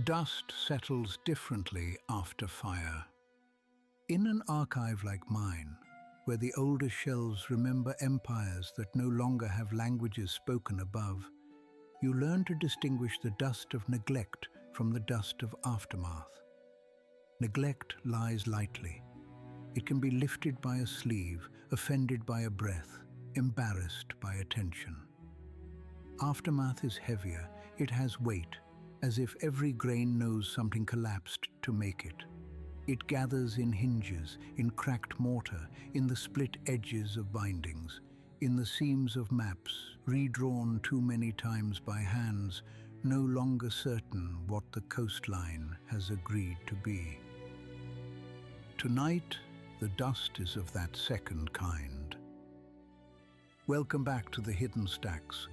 Dust settles differently after fire. In an archive like mine, where the older shelves remember empires that no longer have languages spoken above, you learn to distinguish the dust of neglect from the dust of aftermath. Neglect lies lightly. It can be lifted by a sleeve, offended by a breath, embarrassed by attention. Aftermath is heavier. It has weight, as if every grain knows something collapsed to make it. It gathers in hinges, in cracked mortar, in the split edges of bindings, in the seams of maps, redrawn too many times by hands, no longer certain what the coastline has agreed to be. Tonight, the dust is of that second kind. Welcome back to the Hidden Stacks.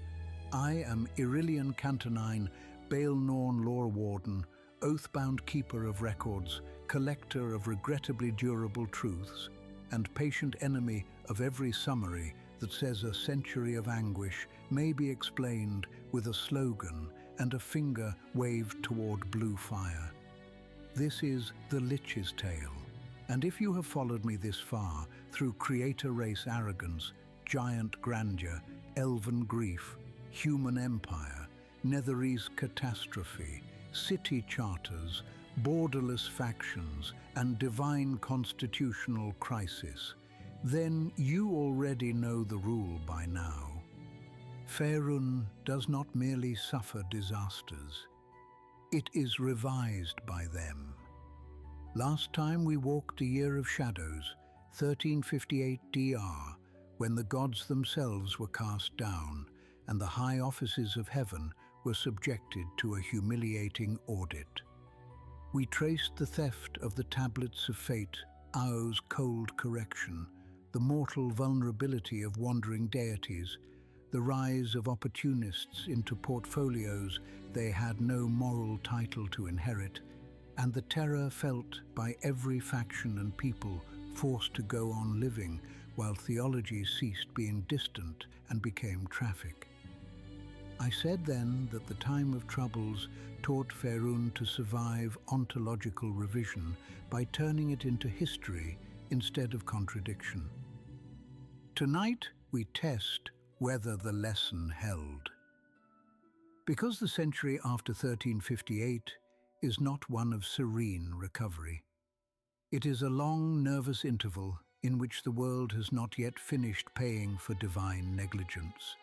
I am Irillian Cantonine, Baelnorn Lore Warden, oath-bound keeper of records, collector of regrettably durable truths, and patient enemy of every summary that says a century of anguish may be explained with a slogan and a finger waved toward blue fire. This is the Lich's tale, and if you have followed me this far through creator race arrogance, giant grandeur, elven grief, human empire, Netherese catastrophe, city charters, borderless factions, and divine constitutional crisis, then you already know the rule by now. Faerûn does not merely suffer disasters. It is revised by them. Last time we walked a year of shadows, 1358 DR, when the gods themselves were cast down, and the high offices of heaven were subjected to a humiliating audit. We traced the theft of the tablets of fate, Ao's cold correction, the mortal vulnerability of wandering deities, the rise of opportunists into portfolios they had no moral title to inherit, and the terror felt by every faction and people forced to go on living while theology ceased being distant and became traffic. I said then that the time of troubles taught Faerûn to survive ontological revision by turning it into history instead of contradiction. Tonight we test whether the lesson held. Because the century after 1358 is not one of serene recovery. It is a long, nervous interval in which the world has not yet finished paying for divine negligence.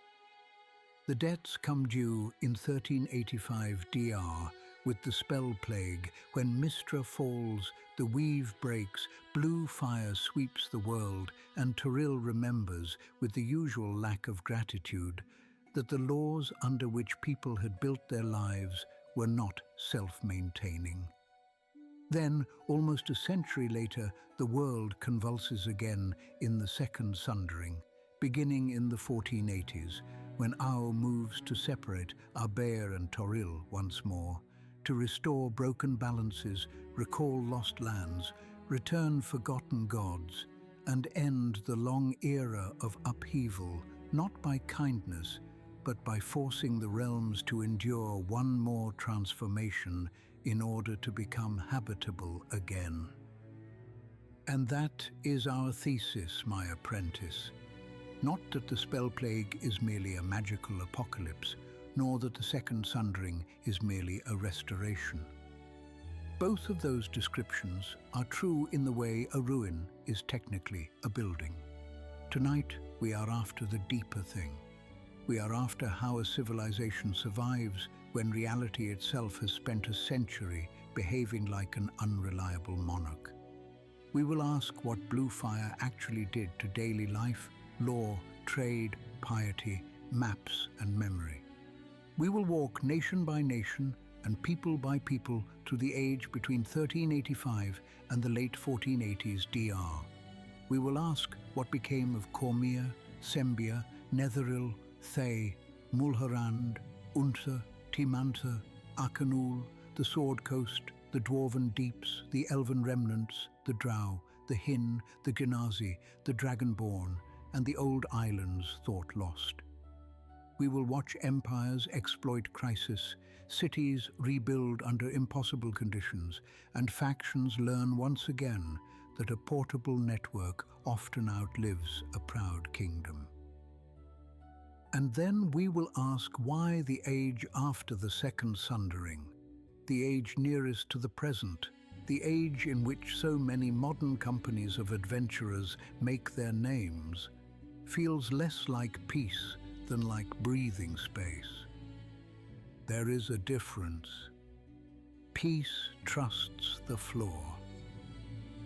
The debts come due in 1385 DR with the spell plague, when Mistra falls, the weave breaks, blue fire sweeps the world, and Toril remembers, with the usual lack of gratitude, that the laws under which people had built their lives were not self-maintaining. Then, almost a century later, the world convulses again in the second Sundering, beginning in the 1480s, when Ao moves to separate Arbeir and Toril once more, to restore broken balances, recall lost lands, return forgotten gods, and end the long era of upheaval, not by kindness, but by forcing the realms to endure one more transformation in order to become habitable again. And that is our thesis, my apprentice. Not that the spell plague is merely a magical apocalypse, nor that the second Sundering is merely a restoration. Both of those descriptions are true in the way a ruin is technically a building. Tonight, we are after the deeper thing. We are after how a civilization survives when reality itself has spent a century behaving like an unreliable monarch. We will ask what blue fire actually did to daily life, law, trade, piety, maps, and memory. We will walk nation by nation and people by people to the age between 1385 and the late 1480s DR. We will ask what became of Cormyr, Sembia, Netheril, Thay, Mulhorand, Unther, Timanther, Akanul, the Sword Coast, the Dwarven Deeps, the Elven Remnants, the Drow, the Hin, the Genazi, the Dragonborn, and the old islands thought lost. We will watch empires exploit crisis, cities rebuild under impossible conditions, and factions learn once again that a portable network often outlives a proud kingdom. And then we will ask why the age after the Second Sundering, the age nearest to the present, the age in which so many modern companies of adventurers make their names, feels less like peace than like breathing space. There is a difference. Peace trusts the floor.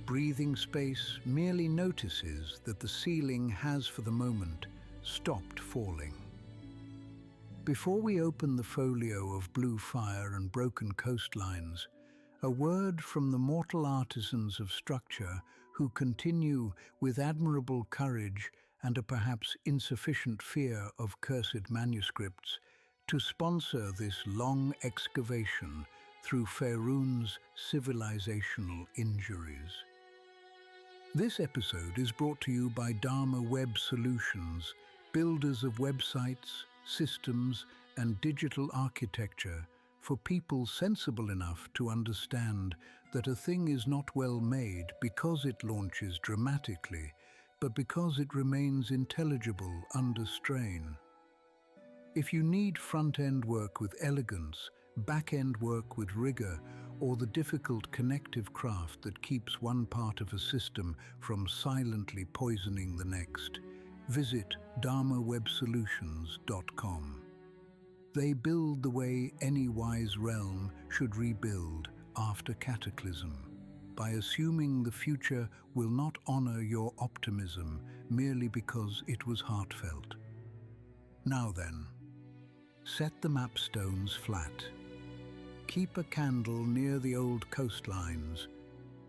Breathing space merely notices that the ceiling has, for the moment, stopped falling. Before we open the folio of blue fire and broken coastlines, a word from the mortal artisans of structure who continue with admirable courage and a perhaps insufficient fear of cursed manuscripts to sponsor this long excavation through Faerûn's civilizational injuries. This episode is brought to you by Dharma Web Solutions, builders of websites, systems, and digital architecture for people sensible enough to understand that a thing is not well made because it launches dramatically, but because it remains intelligible under strain. If you need front-end work with elegance, back-end work with rigor, or the difficult connective craft that keeps one part of a system from silently poisoning the next, visit dharmawebsolutions.com. They build the way any wise realm should rebuild after cataclysm, by assuming the future will not honor your optimism merely because it was heartfelt. Now then, set the mapstones flat. Keep a candle near the old coastlines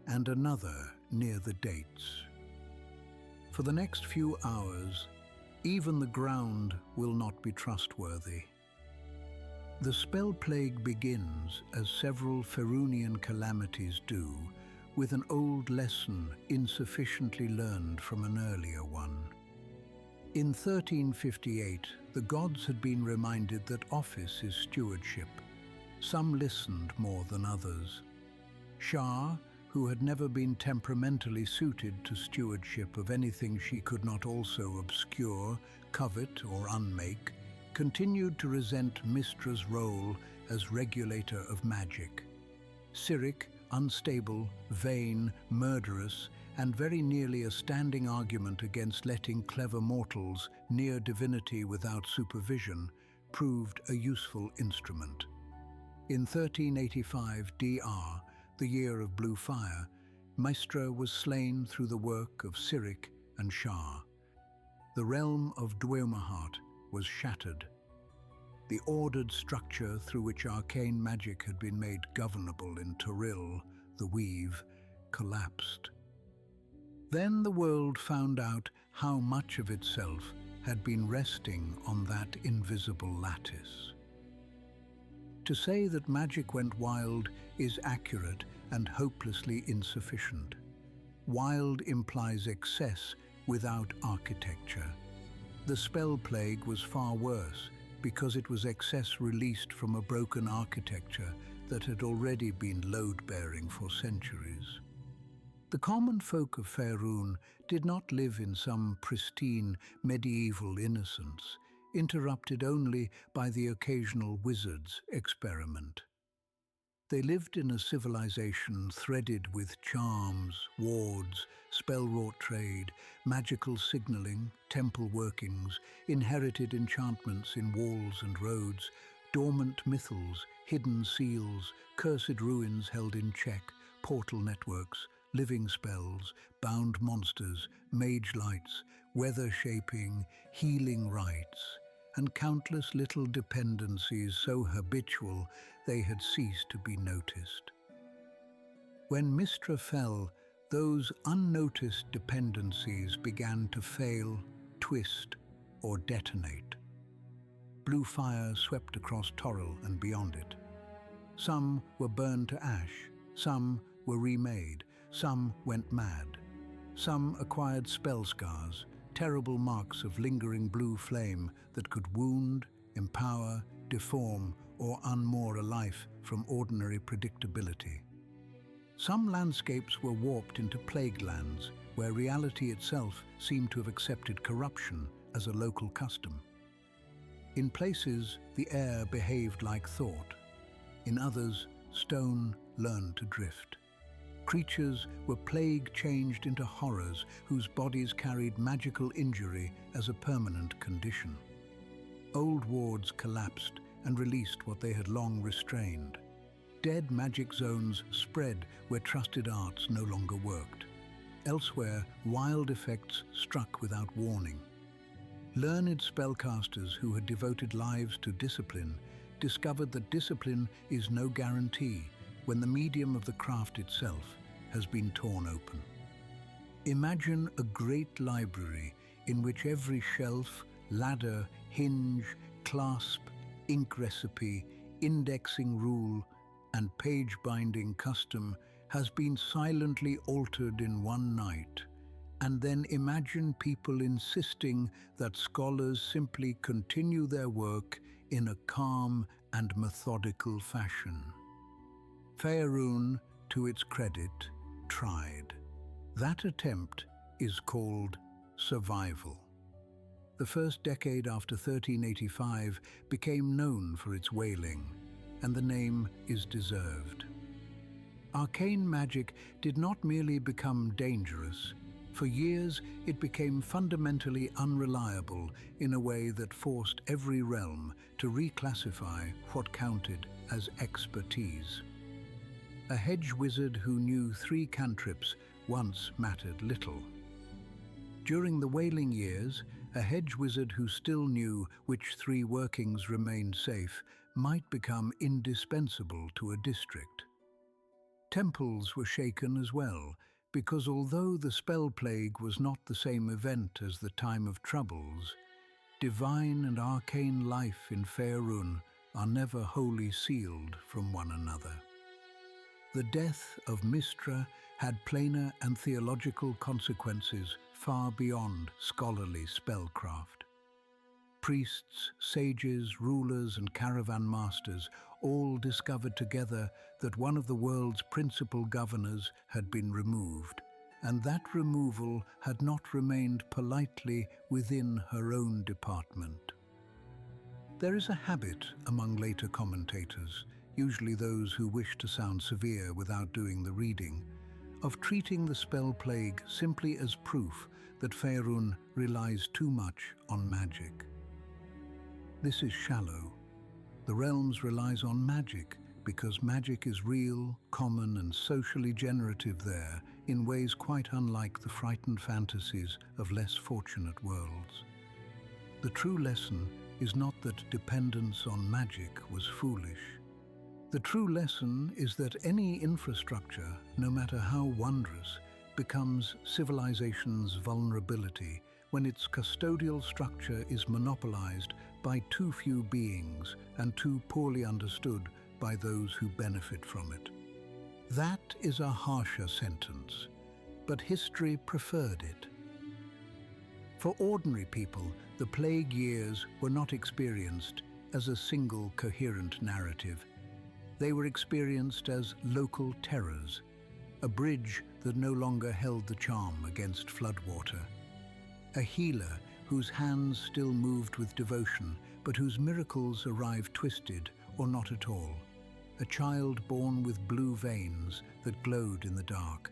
and another near the dates. For the next few hours, even the ground will not be trustworthy. The spell plague begins, as several Faerûnian calamities do, with an old lesson insufficiently learned from an earlier one. In 1358, the gods had been reminded that office is stewardship. Some listened more than others. Shah, who had never been temperamentally suited to stewardship of anything she could not also obscure, covet, or unmake, continued to resent Mistra's role as regulator of magic. Cyric, unstable, vain, murderous, and very nearly a standing argument against letting clever mortals near divinity without supervision, proved a useful instrument. In 1385 DR, the year of blue fire, Mistra was slain through the work of Cyric and Shah. The realm of Dweomahat was shattered. The ordered structure through which arcane magic had been made governable in Toril, the Weave, collapsed. Then the world found out how much of itself had been resting on that invisible lattice. To say that magic went wild is accurate and hopelessly insufficient. Wild implies excess without architecture. The spell plague was far worse because it was excess released from a broken architecture that had already been load-bearing for centuries. The common folk of Faerûn did not live in some pristine medieval innocence, interrupted only by the occasional wizard's experiment. They lived in a civilization threaded with charms, wards, spell-wrought trade, magical signaling, temple workings, inherited enchantments in walls and roads, dormant mythals, hidden seals, cursed ruins held in check, portal networks, living spells, bound monsters, mage lights, weather shaping, healing rites, and countless little dependencies so habitual they had ceased to be noticed. When Mistra fell, those unnoticed dependencies began to fail, twist, or detonate. Blue fire swept across Toril and beyond it. Some were burned to ash, some were remade, some went mad. Some acquired spell scars, terrible marks of lingering blue flame that could wound, empower, deform, or unmoor a life from ordinary predictability. Some landscapes were warped into plague lands, where reality itself seemed to have accepted corruption as a local custom. In places, the air behaved like thought. In others, stone learned to drift. Creatures were plague-changed into horrors whose bodies carried magical injury as a permanent condition. Old wards collapsed and released what they had long restrained. Dead magic zones spread where trusted arts no longer worked. Elsewhere, wild effects struck without warning. Learned spellcasters who had devoted lives to discipline discovered that discipline is no guarantee when the medium of the craft itself has been torn open. Imagine a great library in which every shelf, ladder, hinge, clasp, ink recipe, indexing rule, and page-binding custom has been silently altered in one night. And then imagine people insisting that scholars simply continue their work in a calm and methodical fashion. Faerûn, to its credit, tried. That attempt is called survival. The first decade after 1385 became known for its wailing, and the name is deserved. Arcane magic did not merely become dangerous. For years, it became fundamentally unreliable in a way that forced every realm to reclassify what counted as expertise. A hedge wizard who knew 3 cantrips once mattered little. During the Wailing Years, a hedge wizard who still knew which 3 workings remained safe might become indispensable to a district. Temples were shaken as well, because although the spell plague was not the same event as the Time of Troubles, divine and arcane life in Faerûn are never wholly sealed from one another. The death of Mistra had planar and theological consequences far beyond scholarly spellcraft. Priests, sages, rulers, and caravan masters all discovered together that one of the world's principal governors had been removed, and that removal had not remained politely within her own department. There is a habit among later commentators, usually those who wish to sound severe without doing the reading, of treating the spell plague simply as proof that Faerûn relies too much on magic. This is shallow. The realms relies on magic because magic is real, common, and socially generative there in ways quite unlike the frightened fantasies of less fortunate worlds. The true lesson is not that dependence on magic was foolish. The true lesson is that any infrastructure, no matter how wondrous, becomes civilization's vulnerability when its custodial structure is monopolized by too few beings and too poorly understood by those who benefit from it. That is a harsher sentence, but history preferred it. For ordinary people, the plague years were not experienced as a single coherent narrative. They were experienced as local terrors, a bridge that no longer held the charm against floodwater, a healer whose hands still moved with devotion, but whose miracles arrived twisted or not at all, a child born with blue veins that glowed in the dark,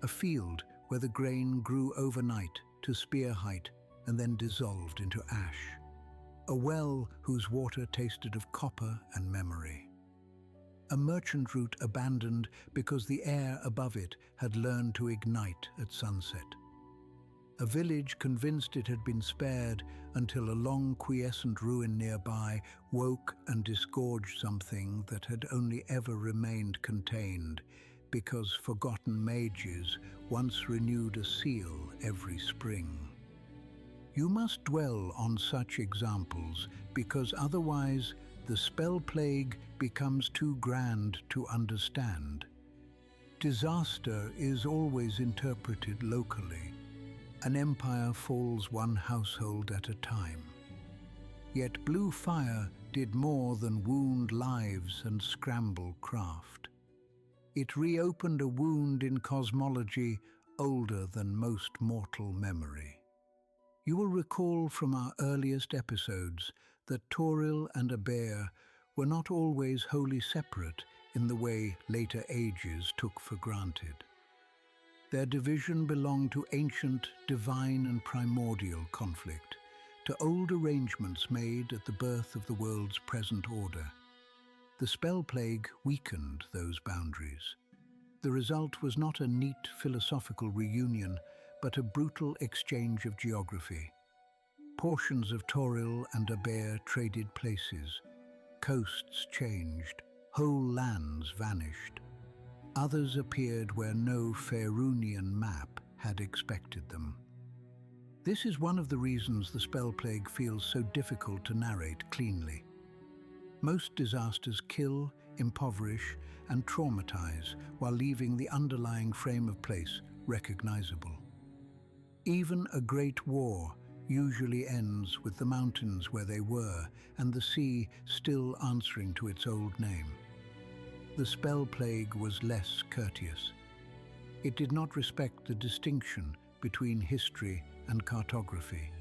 a field where the grain grew overnight to spear height and then dissolved into ash, a well whose water tasted of copper and memory, a merchant route abandoned because the air above it had learned to ignite at sunset, a village convinced it had been spared until a long quiescent ruin nearby woke and disgorged something that had only ever remained contained because forgotten mages once renewed a seal every spring. You must dwell on such examples because otherwise the spell plague becomes too grand to understand. Disaster is always interpreted locally. An empire falls one household at a time. Yet blue fire did more than wound lives and scramble craft. It reopened a wound in cosmology older than most mortal memory. You will recall from our earliest episodes that Toril and Abair were not always wholly separate in the way later ages took for granted. Their division belonged to ancient, divine and primordial conflict, to old arrangements made at the birth of the world's present order. The spell plague weakened those boundaries. The result was not a neat philosophical reunion, but a brutal exchange of geography. Portions of Toril and Abair traded places. Coasts changed, whole lands vanished. Others appeared where no Faerûnian map had expected them. This is one of the reasons the spell plague feels so difficult to narrate cleanly. Most disasters kill, impoverish, and traumatize while leaving the underlying frame of place recognizable. Even a great war usually ends with the mountains where they were and the sea still answering to its old name. The spell plague was less courteous. It did not respect the distinction between history and cartography.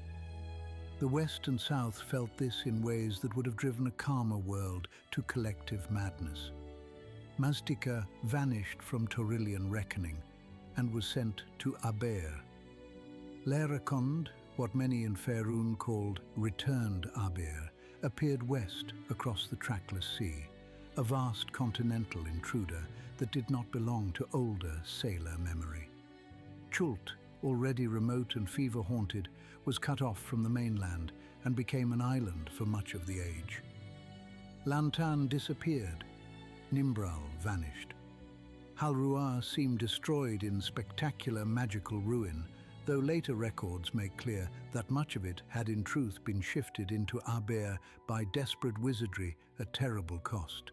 The West and South felt this in ways that would have driven a calmer world to collective madness. Maztica vanished from Torilian reckoning and was sent to Abair. Laerakond, what many in Faerûn called returned Abair, appeared west across the trackless sea, a vast continental intruder that did not belong to older sailor memory. Chult, already remote and fever-haunted, was cut off from the mainland and became an island for much of the age. Lantan disappeared. Nimbral vanished. Halruar seemed destroyed in spectacular magical ruin, though later records make clear that much of it had in truth been shifted into Abair by desperate wizardry at terrible cost.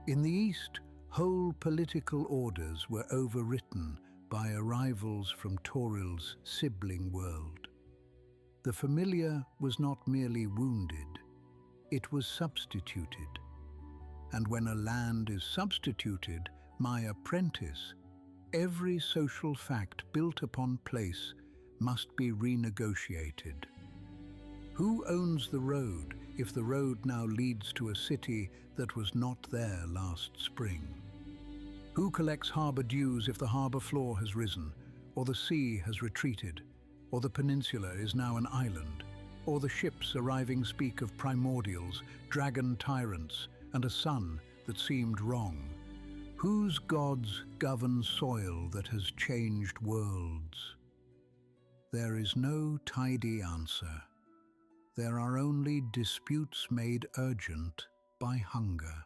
In the east, whole political orders were overwritten by arrivals from Toril's sibling world. The familiar was not merely wounded, it was substituted. And when a land is substituted, my apprentice, every social fact built upon place must be renegotiated. Who owns the road if the road now leads to a city that was not there last spring? Who collects harbour dues if the harbour floor has risen, or the sea has retreated, or the peninsula is now an island, or the ships arriving speak of primordials, dragon tyrants, and a sun that seemed wrong? Whose gods govern soil that has changed worlds? There is no tidy answer. There are only disputes made urgent by hunger.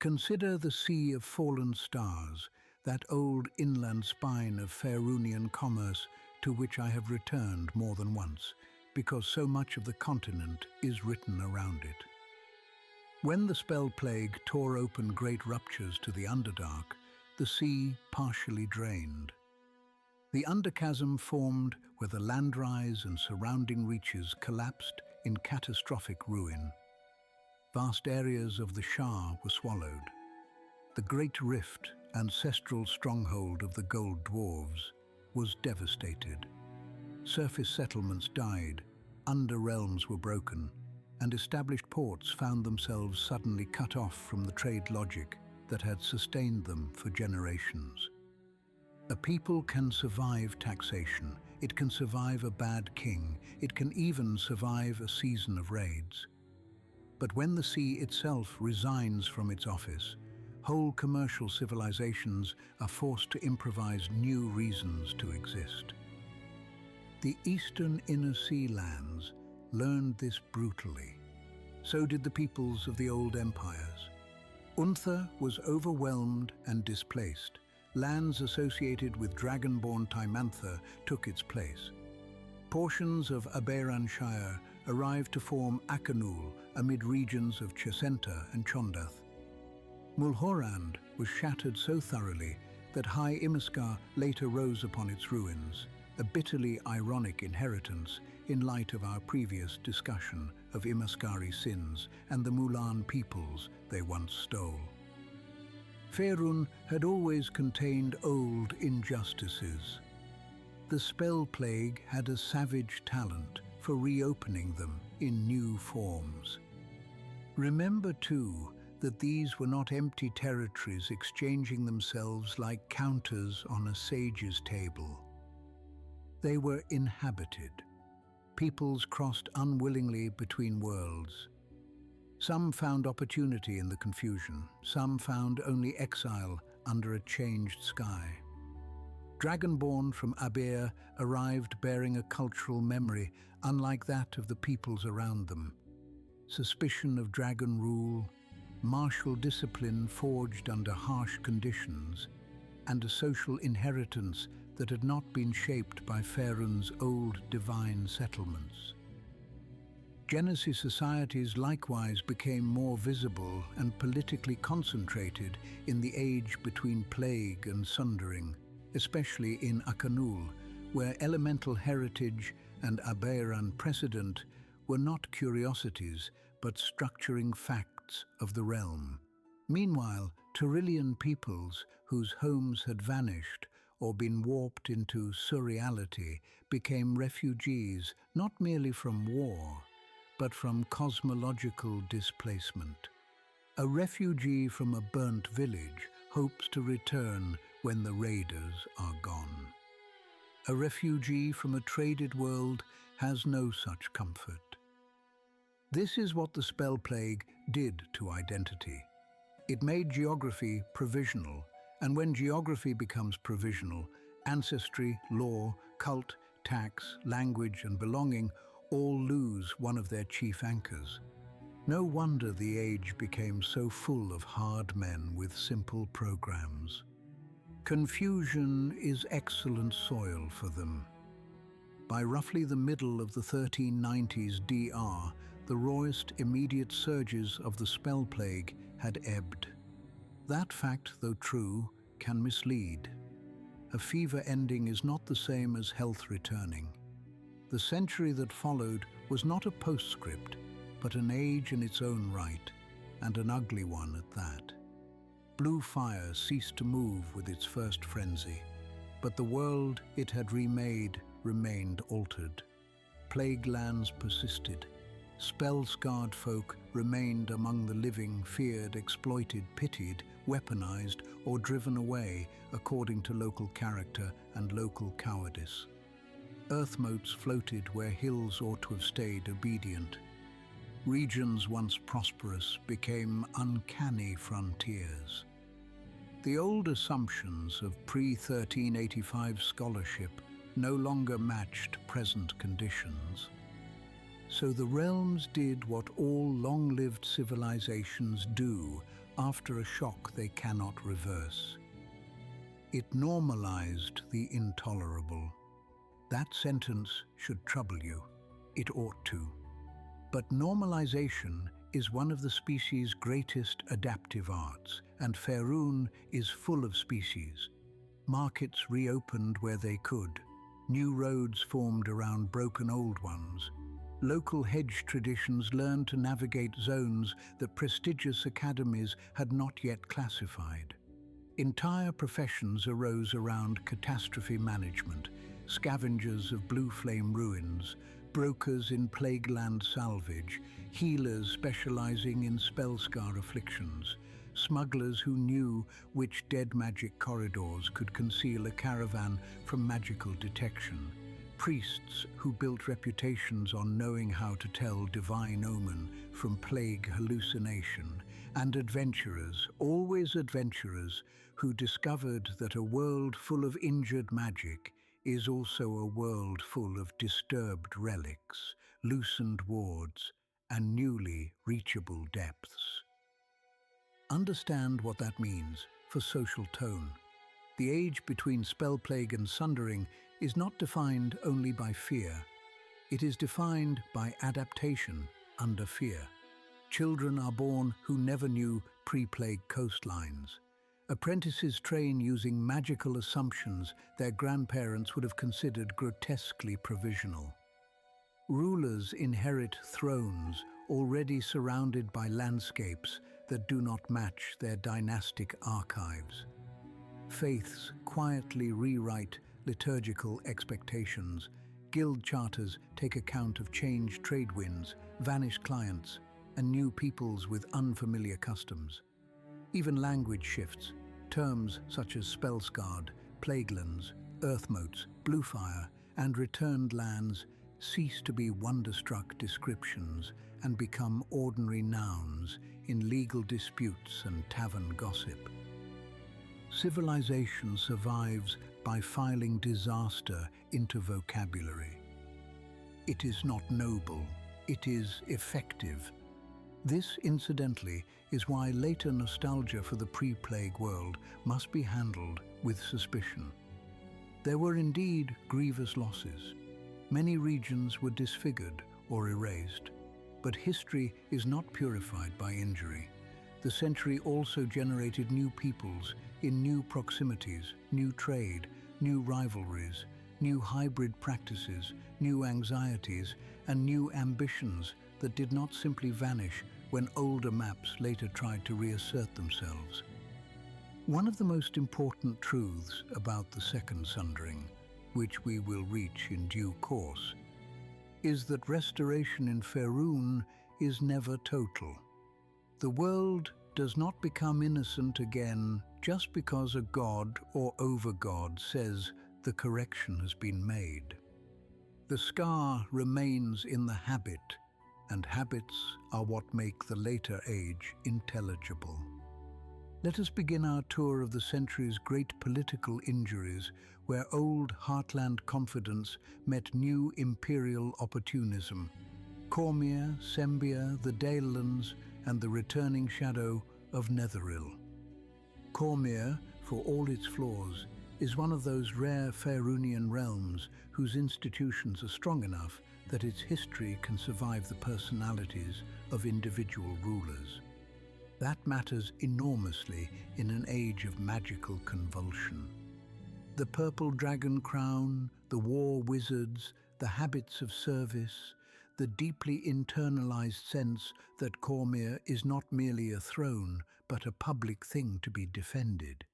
Consider the Sea of Fallen Stars, that old inland spine of Faerûnian commerce to which I have returned more than once, because so much of the continent is written around it. When the spell plague tore open great ruptures to the Underdark, the sea partially drained. The underchasm formed where the landrise and surrounding reaches collapsed in catastrophic ruin. Vast areas of the Shah were swallowed. The Great Rift, ancestral stronghold of the Gold Dwarves, was devastated. Surface settlements died, under-realms were broken, and established ports found themselves suddenly cut off from the trade logic that had sustained them for generations. A people can survive taxation, it can survive a bad king, it can even survive a season of raids. But when the sea itself resigns from its office, whole commercial civilizations are forced to improvise new reasons to exist. The eastern inner sea lands learned this brutally. So did the peoples of the old empires. Unther was overwhelmed and displaced. Lands associated with dragon-born Timantha took its place. Portions of Aberan Shire arrived to form Akanul amid regions of Chesenta and Chondath. Mulhorand was shattered so thoroughly that High Imiskar later rose upon its ruins, a bitterly ironic inheritance in light of our previous discussion of Imaskari sins and the Mulan peoples they once stole. Faerûn had always contained old injustices. The spell plague had a savage talent for reopening them in new forms. Remember, too, that these were not empty territories exchanging themselves like counters on a sage's table. They were inhabited. Peoples crossed unwillingly between worlds. Some found opportunity in the confusion, some found only exile under a changed sky. Dragonborn from Abir arrived bearing a cultural memory unlike that of the peoples around them. Suspicion of dragon rule, martial discipline forged under harsh conditions, and a social inheritance that had not been shaped by Faerûn's old divine settlements. Genesee societies likewise became more visible and politically concentrated in the age between Plague and Sundering, especially in Akanul, where elemental heritage and Aberan precedent were not curiosities but structuring facts of the realm. Meanwhile, Tyrillian peoples whose homes had vanished or been warped into surreality became refugees not merely from war, but from cosmological displacement. A refugee from a burnt village hopes to return when the raiders are gone. A refugee from a traded world has no such comfort. This is what the spell plague did to identity. It made geography provisional, and when geography becomes provisional, ancestry, law, cult, tax, language, and belonging all lose one of their chief anchors. No wonder the age became so full of hard men with simple programs. Confusion is excellent soil for them. By roughly the middle of the 1390s DR, the rawest immediate surges of the spell plague had ebbed. That fact, though true, can mislead. A fever ending is not the same as health returning. The century that followed was not a postscript, but an age in its own right, and an ugly one at that. Blue fire ceased to move with its first frenzy, but the world it had remade remained altered. Plague lands persisted. Spell-scarred folk remained among the living, feared, exploited, pitied, weaponized, or driven away according to local character and local cowardice. Earth motes floated where hills ought to have stayed obedient. Regions once prosperous became uncanny frontiers. The old assumptions of pre-1385 scholarship no longer matched present conditions. So the realms did what all long-lived civilizations do after a shock they cannot reverse. It normalized the intolerable. That sentence should trouble you. It ought to. But normalization is one of the species' greatest adaptive arts, and Faerûn is full of species. Markets reopened where they could. New roads formed around broken old ones. Local hedge traditions learned to navigate zones that prestigious academies had not yet classified. Entire professions arose around catastrophe management, scavengers of blue flame ruins, brokers in plague-land salvage, healers specializing in spell-scar afflictions, smugglers who knew which dead magic corridors could conceal a caravan from magical detection, priests who built reputations on knowing how to tell divine omen from plague hallucination, and adventurers, always adventurers, who discovered that a world full of injured magic is also a world full of disturbed relics, loosened wards, and newly reachable depths. Understand what that means for social tone. The age between spell plague and sundering is not defined only by fear. It is defined by adaptation under fear. Children are born who never knew pre-plague coastlines. Apprentices train using magical assumptions their grandparents would have considered grotesquely provisional. Rulers inherit thrones already surrounded by landscapes that do not match their dynastic archives. Faiths quietly rewrite liturgical expectations. Guild charters take account of changed trade winds, vanished clients, and new peoples with unfamiliar customs. Even language shifts. Terms such as spell-scarred, plaguelands, earthmotes, bluefire, and returned lands cease to be wonderstruck descriptions and become ordinary nouns in legal disputes and tavern gossip. Civilization survives by filing disaster into vocabulary. It is not noble, it is effective. This, incidentally, is why later nostalgia for the pre-plague world must be handled with suspicion. There were indeed grievous losses. Many regions were disfigured or erased, but history is not purified by injury. The century also generated new peoples in new proximities, new trade, new rivalries, new hybrid practices, new anxieties, and new ambitions that did not simply vanish when older maps later tried to reassert themselves. One of the most important truths about the Second Sundering, which we will reach in due course, is that restoration in Faerûn is never total. The world does not become innocent again just because a god or over-god says the correction has been made. The scar remains in the habit, and habits are what make the later age intelligible. Let us begin our tour of the century's great political injuries, where old heartland confidence met new imperial opportunism. Cormyr, Sembia, the Dalelands, and the returning shadow of Netheril. Cormyr, for all its flaws, is one of those rare Faerûnian realms whose institutions are strong enough that its history can survive the personalities of individual rulers. That matters enormously in an age of magical convulsion. The purple dragon crown, the war wizards, the habits of service, the deeply internalized sense that Cormyr is not merely a throne, but a public thing to be defended.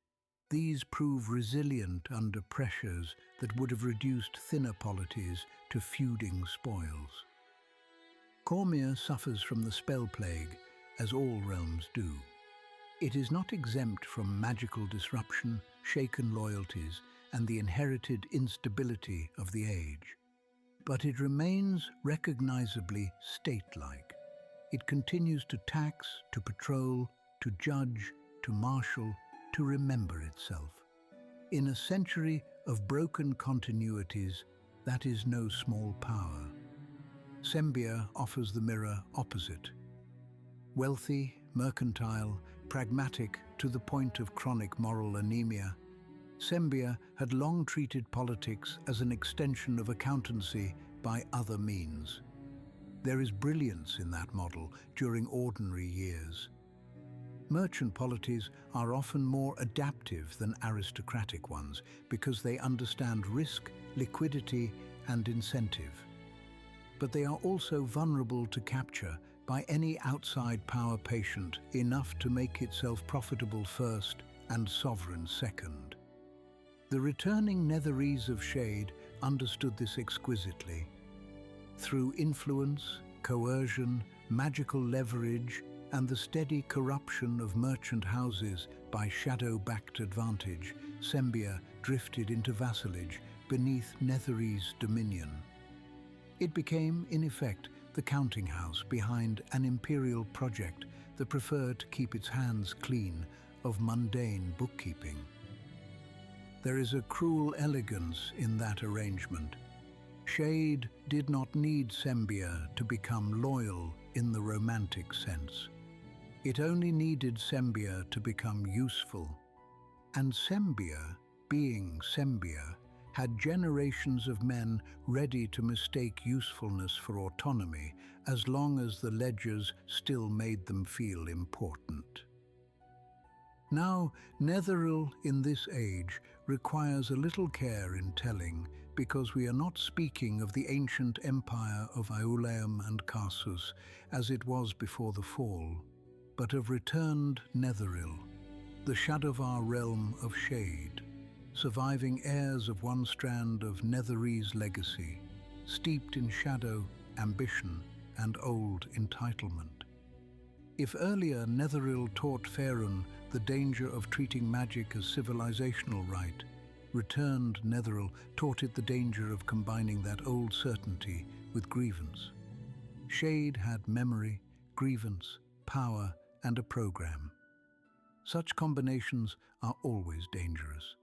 These prove resilient under pressures that would have reduced thinner polities to feuding spoils. Cormyr suffers from the spell plague, as all realms do. It is not exempt from magical disruption, shaken loyalties, and the inherited instability of the age. But it remains recognizably state-like. It continues to tax, to patrol, to judge, to marshal, to remember itself. In a century of broken continuities, that is no small power. Sembia offers the mirror opposite. Wealthy, mercantile, pragmatic to the point of chronic moral anemia, Sembia had long treated politics as an extension of accountancy by other means. There is brilliance in that model during ordinary years. Merchant polities are often more adaptive than aristocratic ones because they understand risk, liquidity, and incentive. But they are also vulnerable to capture by any outside power patient enough to make itself profitable first and sovereign second. The returning Netherese of Shade understood this exquisitely. Through influence, coercion, magical leverage, and the steady corruption of merchant houses by shadow-backed advantage, Sembia drifted into vassalage beneath Netherese dominion. It became, in effect, the counting house behind an imperial project that preferred to keep its hands clean of mundane bookkeeping. There is a cruel elegance in that arrangement. Shade did not need Sembia to become loyal in the romantic sense. It only needed Sembia to become useful. And Sembia, being Sembia, had generations of men ready to mistake usefulness for autonomy as long as the ledgers still made them feel important. Now, Netheril in this age requires a little care in telling, because we are not speaking of the ancient empire of Aulaeum and Karsus as it was before the fall, but of returned Netheril, the Shadowvar realm of shade, surviving heirs of one strand of Netherese legacy, steeped in shadow, ambition, and old entitlement. If earlier Netheril taught Faerûn the danger of treating magic as civilizational right, returned Netheril taught it the danger of combining that old certainty with grievance. Shade had memory, grievance, power, and a program. Such combinations are always dangerous.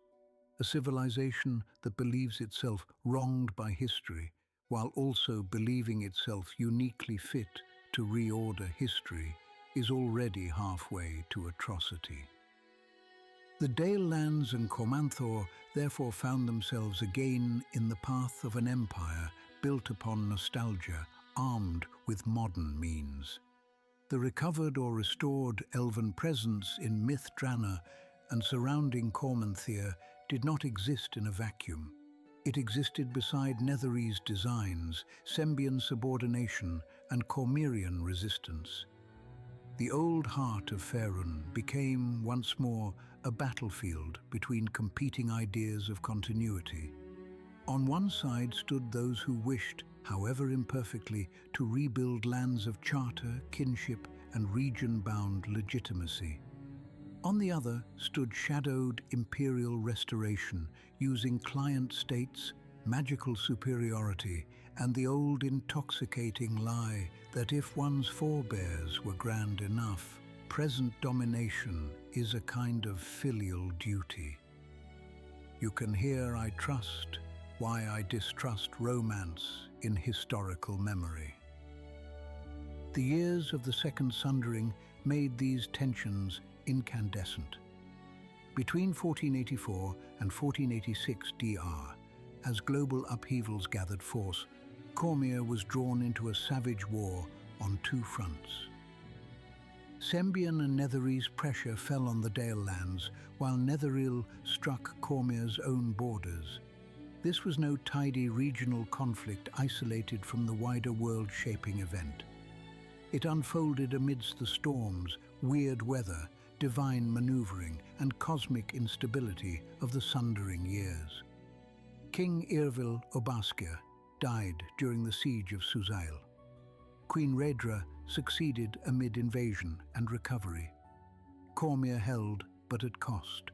A civilization that believes itself wronged by history, while also believing itself uniquely fit to reorder history, is already halfway to atrocity. The Dale lands and Cormanthor therefore found themselves again in the path of an empire built upon nostalgia, armed with modern means. The recovered or restored elven presence in Myth Drana and surrounding Cormanthir did not exist in a vacuum. It existed beside Netherese designs, Sembian subordination, and Cormyrian resistance. The old heart of Faerûn became once more a battlefield between competing ideas of continuity. On one side stood those who wished, however imperfectly, to rebuild lands of charter, kinship, and region-bound legitimacy. On the other stood shadowed imperial restoration, using client states, magical superiority, and the old intoxicating lie that if one's forebears were grand enough, present domination is a kind of filial duty. You can hear, I trust, why I distrust romance in historical memory. The years of the Second Sundering made these tensions incandescent. Between 1484 and 1486 DR, as global upheavals gathered force, Cormyr was drawn into a savage war on two fronts. Sembian and Netherese pressure fell on the Dale lands, while Netheril struck Cormyr's own borders. This was no tidy regional conflict isolated from the wider world-shaping event. It unfolded amidst the storms, weird weather, divine maneuvering, and cosmic instability of the Sundering years. King Irvil Obaskir died during the siege of Suzail. Queen Rhaedra succeeded amid invasion and recovery. Cormyr held, but at cost.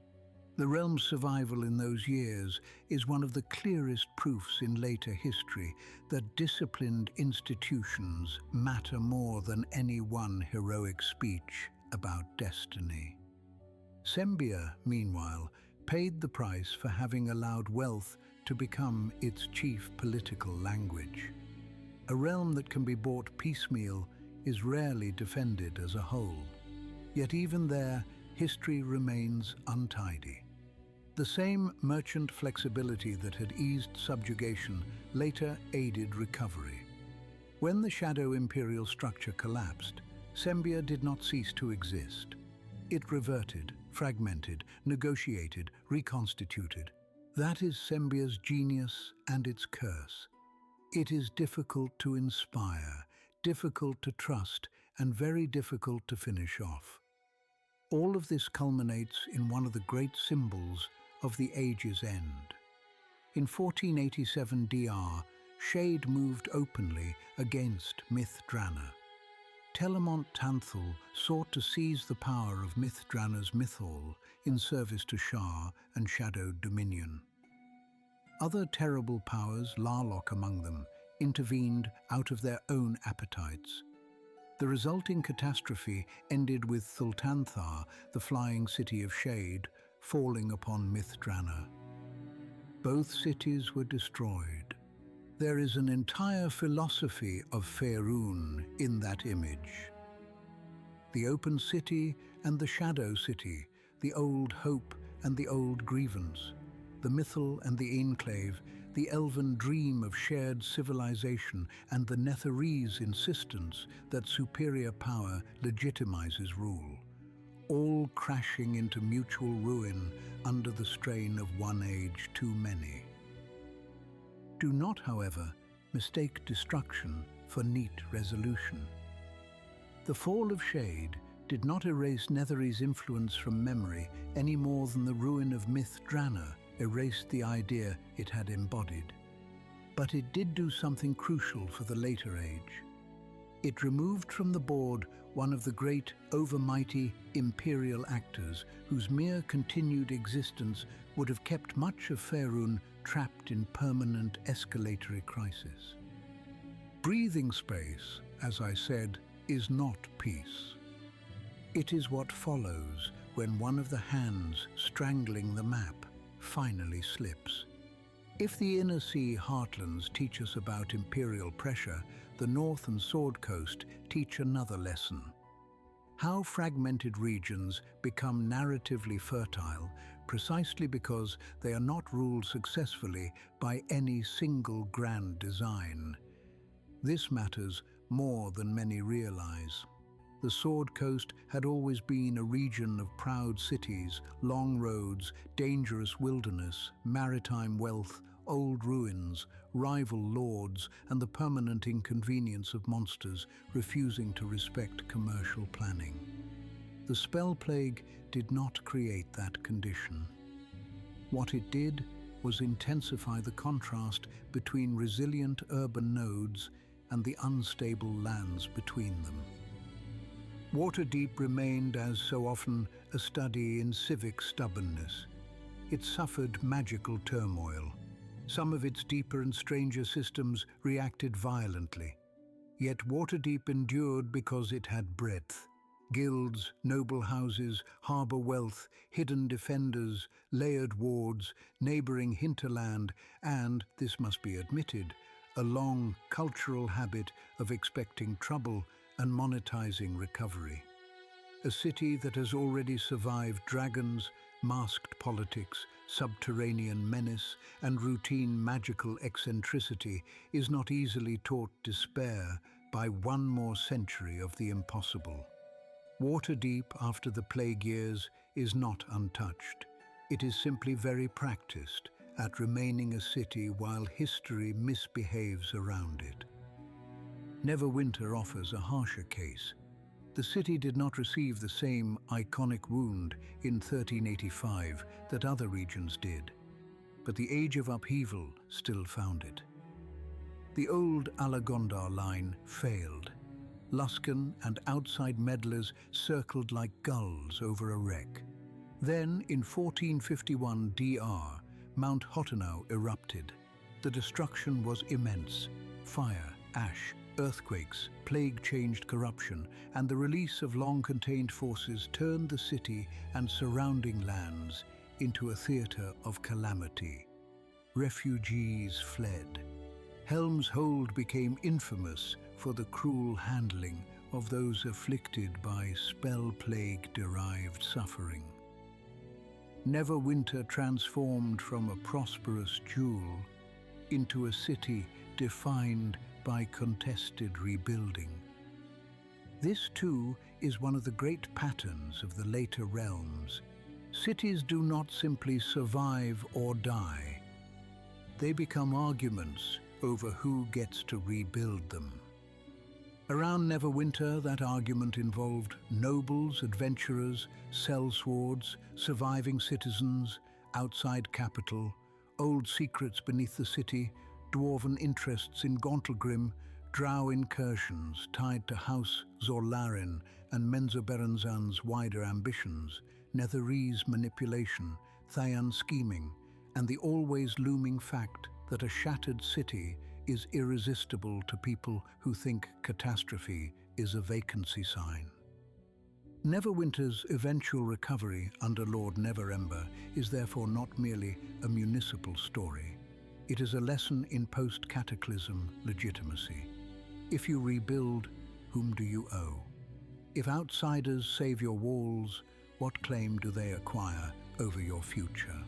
The realm's survival in those years is one of the clearest proofs in later history that disciplined institutions matter more than any one heroic speech about destiny. Sembia, meanwhile, paid the price for having allowed wealth to become its chief political language. A realm that can be bought piecemeal is rarely defended as a whole. Yet even there, history remains untidy. The same merchant flexibility that had eased subjugation later aided recovery. When the shadow imperial structure collapsed, Sembia did not cease to exist. It reverted, fragmented, negotiated, reconstituted. That is Sembia's genius and its curse. It is difficult to inspire, difficult to trust, and very difficult to finish off. All of this culminates in one of the great symbols of the age's end. In 1487 DR, Shade moved openly against Myth Drana. Telemont Tanthal sought to seize the power of Myth Drana's Mythal in service to Shah and Shadowed Dominion. Other terrible powers, Larlock among them, intervened out of their own appetites. The resulting catastrophe ended with Thultanthar, the flying city of Shade, falling upon Myth Drana. Both cities were destroyed. There is an entire philosophy of Faerûn in that image. The open city and the shadow city, the old hope and the old grievance, the mythal and the enclave, the elven dream of shared civilization, and the Netherese insistence that superior power legitimizes rule. all crashing into mutual ruin under the strain of one age too many. Do not, however, mistake destruction for neat resolution. The fall of Shade did not erase Nethery's influence from memory any more than the ruin of Myth Drana erased the idea it had embodied. But it did do something crucial for the later age. It removed from the board one of the great, overmighty imperial actors whose mere continued existence would have kept much of Faerûn trapped in permanent escalatory crisis. Breathing space, as I said, is not peace. It is what follows when one of the hands strangling the map finally slips. If the Inner Sea heartlands teach us about imperial pressure, the North and Sword Coast teach another lesson. How fragmented regions become narratively fertile precisely because they are not ruled successfully by any single grand design. This matters more than many realize. The Sword Coast had always been a region of proud cities, long roads, dangerous wilderness, maritime wealth, old ruins, rival lords, and the permanent inconvenience of monsters refusing to respect commercial planning. The spell plague did not create that condition. What it did was intensify the contrast between resilient urban nodes and the unstable lands between them. Waterdeep remained, as so often, a study in civic stubbornness. It suffered magical turmoil. Some of its deeper and stranger systems reacted violently. Yet Waterdeep endured because it had breadth. Guilds, noble houses, harbour wealth, hidden defenders, layered wards, neighbouring hinterland, and, this must be admitted, a long cultural habit of expecting trouble and monetizing recovery. A city that has already survived dragons, masked politics, subterranean menace, and routine magical eccentricity is not easily taught despair by one more century of the impossible. Waterdeep, after the plague years, is not untouched. It is simply very practiced at remaining a city while history misbehaves around it. Neverwinter offers a harsher case. The city did not receive the same iconic wound in 1385 that other regions did, but the Age of Upheaval still found it. The old Alagondar line failed. Luskan and outside meddlers circled like gulls over a wreck. Then, in 1451 DR, Mount Hotenau erupted. The destruction was immense. Fire, ash, earthquakes, plague-changed corruption, and the release of long-contained forces turned the city and surrounding lands into a theatre of calamity. Refugees fled. Helm's Hold became infamous for the cruel handling of those afflicted by spell plague-derived suffering. Neverwinter transformed from a prosperous jewel into a city defined by contested rebuilding. This, too, is one of the great patterns of the later realms. Cities do not simply survive or die. They become arguments over who gets to rebuild them. Around Neverwinter, that argument involved nobles, adventurers, sellswords, surviving citizens, outside capital, old secrets beneath the city, dwarven interests in Gauntlgrim, drow incursions tied to House Zorlarin and Menzoberranzan's wider ambitions, Netherese manipulation, Thayan scheming, and the always looming fact that a shattered city is irresistible to people who think catastrophe is a vacancy sign. Neverwinter's eventual recovery under Lord Neverember is therefore not merely a municipal story. It is a lesson in post-cataclysm legitimacy. If you rebuild, whom do you owe? If outsiders save your walls, what claim do they acquire over your future?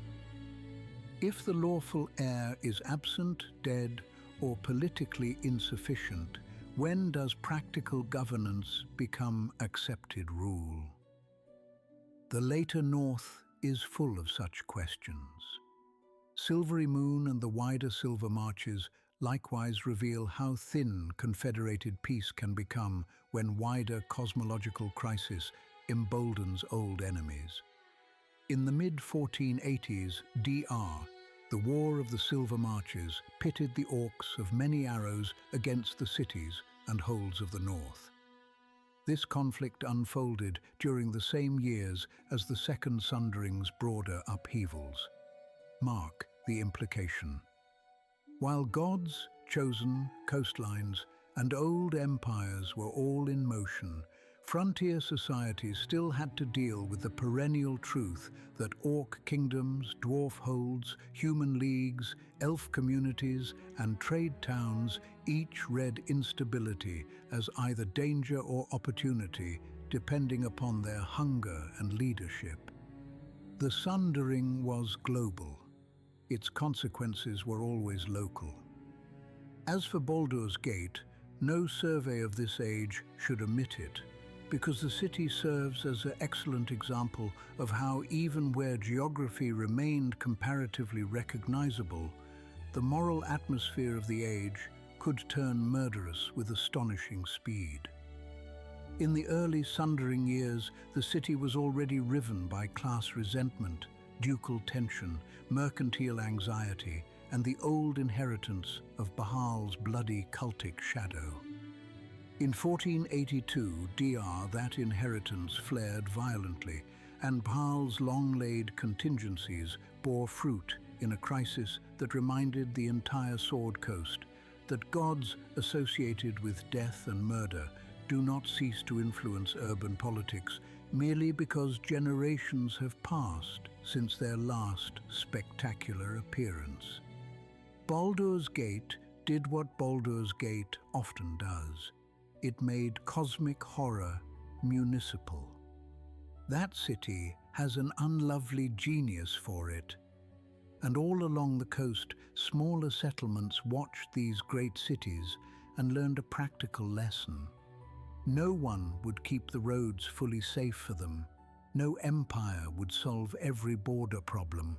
If the lawful heir is absent, dead, or politically insufficient, when does practical governance become accepted rule? The later north is full of such questions. Silvery Moon and the wider Silver Marches likewise reveal how thin confederated peace can become when wider cosmological crisis emboldens old enemies. In the mid-1480s, DR, the War of the Silver Marches pitted the orcs of many arrows against the cities and holds of the north. This conflict unfolded during the same years as the Second Sundering's broader upheavals. Mark the implication. While gods, chosen, coastlines, and old empires were all in motion, frontier societies still had to deal with the perennial truth that orc kingdoms, dwarf holds, human leagues, elf communities, and trade towns each read instability as either danger or opportunity, depending upon their hunger and leadership. The Sundering was global. Its consequences were always local. As for Baldur's Gate, no survey of this age should omit it, because the city serves as an excellent example of how even where geography remained comparatively recognizable, the moral atmosphere of the age could turn murderous with astonishing speed. In the early Sundering years, the city was already riven by class resentment, ducal tension, mercantile anxiety, and the old inheritance of Bahal's bloody cultic shadow. In 1482, DR, that inheritance flared violently, and Bahal's long-laid contingencies bore fruit in a crisis that reminded the entire Sword Coast that gods associated with death and murder do not cease to influence urban politics merely because generations have passed since their last spectacular appearance. Baldur's Gate did what Baldur's Gate often does. It made cosmic horror municipal. That city has an unlovely genius for it, and all along the coast, smaller settlements watched these great cities and learned a practical lesson. No one would keep the roads fully safe for them. No empire would solve every border problem.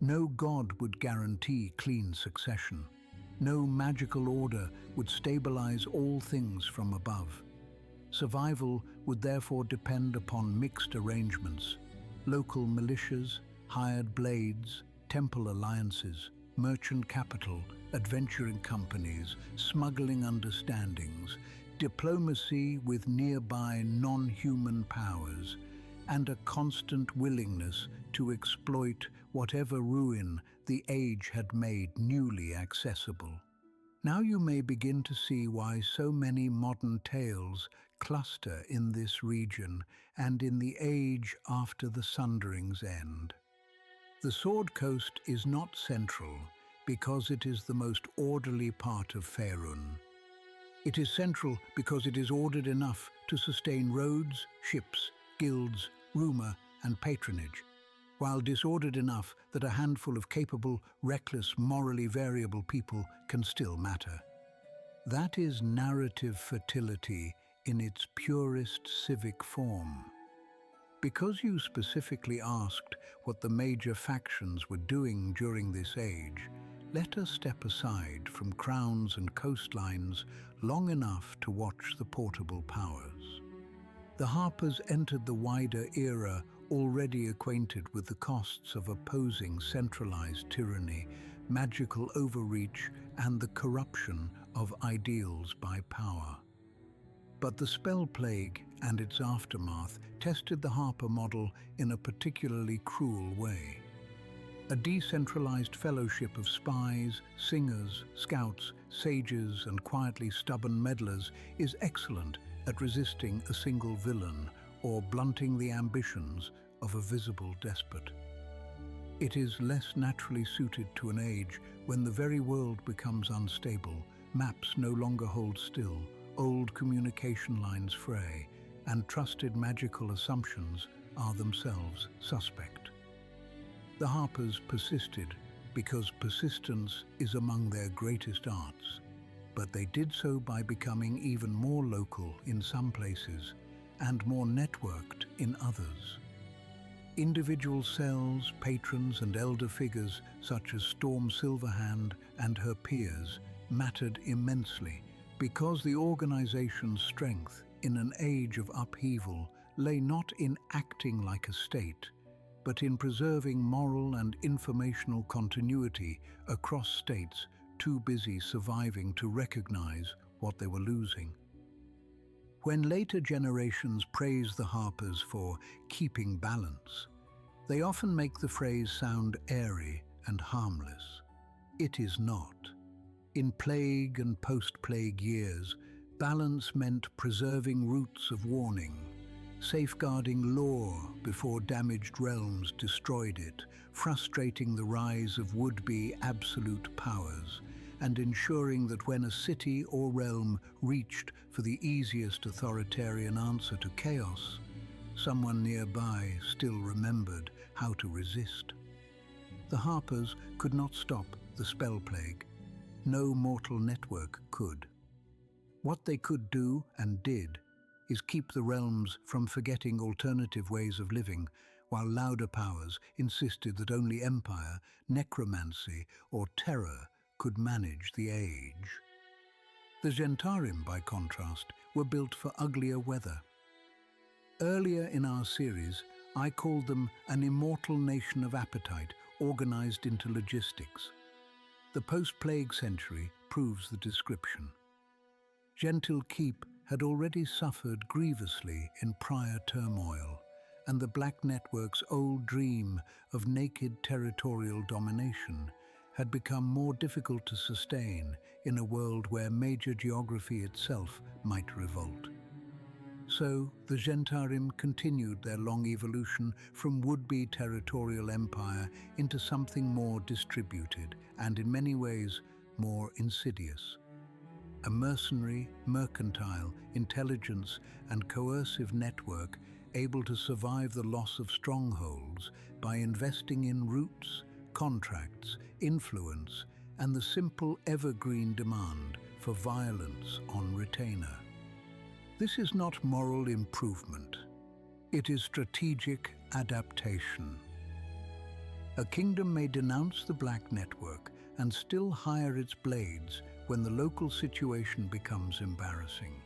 No god would guarantee clean succession. No magical order would stabilize all things from above. Survival would therefore depend upon mixed arrangements: local militias, hired blades, temple alliances, merchant capital, adventuring companies, smuggling understandings, diplomacy with nearby non-human powers, and a constant willingness to exploit whatever ruin the age had made newly accessible. Now you may begin to see why so many modern tales cluster in this region and in the age after the Sundering's end. The Sword Coast is not central because it is the most orderly part of Faerûn. It is central because it is ordered enough to sustain roads, ships, guilds, rumor, and patronage, while disordered enough that a handful of capable, reckless, morally variable people can still matter. That is narrative fertility in its purest civic form. Because you specifically asked what the major factions were doing during this age, let us step aside from crowns and coastlines long enough to watch the portable powers. The Harpers entered the wider era already acquainted with the costs of opposing centralized tyranny, magical overreach, and the corruption of ideals by power. But the spell plague and its aftermath tested the Harper model in a particularly cruel way. A decentralized fellowship of spies, singers, scouts, sages, and quietly stubborn meddlers is excellent at resisting a single villain or blunting the ambitions of a visible despot. It is less naturally suited to an age when the very world becomes unstable, maps no longer hold still, old communication lines fray, and trusted magical assumptions are themselves suspect. The Harpers persisted because persistence is among their greatest arts, but they did so by becoming even more local in some places and more networked in others. Individual cells, patrons and elder figures such as Storm Silverhand and her peers mattered immensely because the organization's strength in an age of upheaval lay not in acting like a state, but in preserving moral and informational continuity across states too busy surviving to recognize what they were losing. When later generations praise the Harpers for keeping balance, they often make the phrase sound airy and harmless. It is not. In plague and post-plague years, balance meant preserving roots of warning, safeguarding lore before damaged realms destroyed it, frustrating the rise of would-be absolute powers, and ensuring that when a city or realm reached for the easiest authoritarian answer to chaos, someone nearby still remembered how to resist. The Harpers could not stop the spell plague. No mortal network could. What they could do and did is keep the realms from forgetting alternative ways of living, while louder powers insisted that only empire, necromancy, or terror could manage the age. The Zhentarim, by contrast, were built for uglier weather. Earlier in our series, I called them an immortal nation of appetite organized into logistics. The post-plague century proves the description. Gentil Keep had already suffered grievously in prior turmoil, and the Black Network's old dream of naked territorial domination had become more difficult to sustain in a world where major geography itself might revolt. So the Zhentarim continued their long evolution from would-be territorial empire into something more distributed and in many ways more insidious. A mercenary, mercantile, intelligence and coercive network able to survive the loss of strongholds by investing in roots, contracts, influence, and the simple evergreen demand for violence on retainer. This is not moral improvement. It is strategic adaptation. A kingdom may denounce the Black Network and still hire its blades when the local situation becomes embarrassing.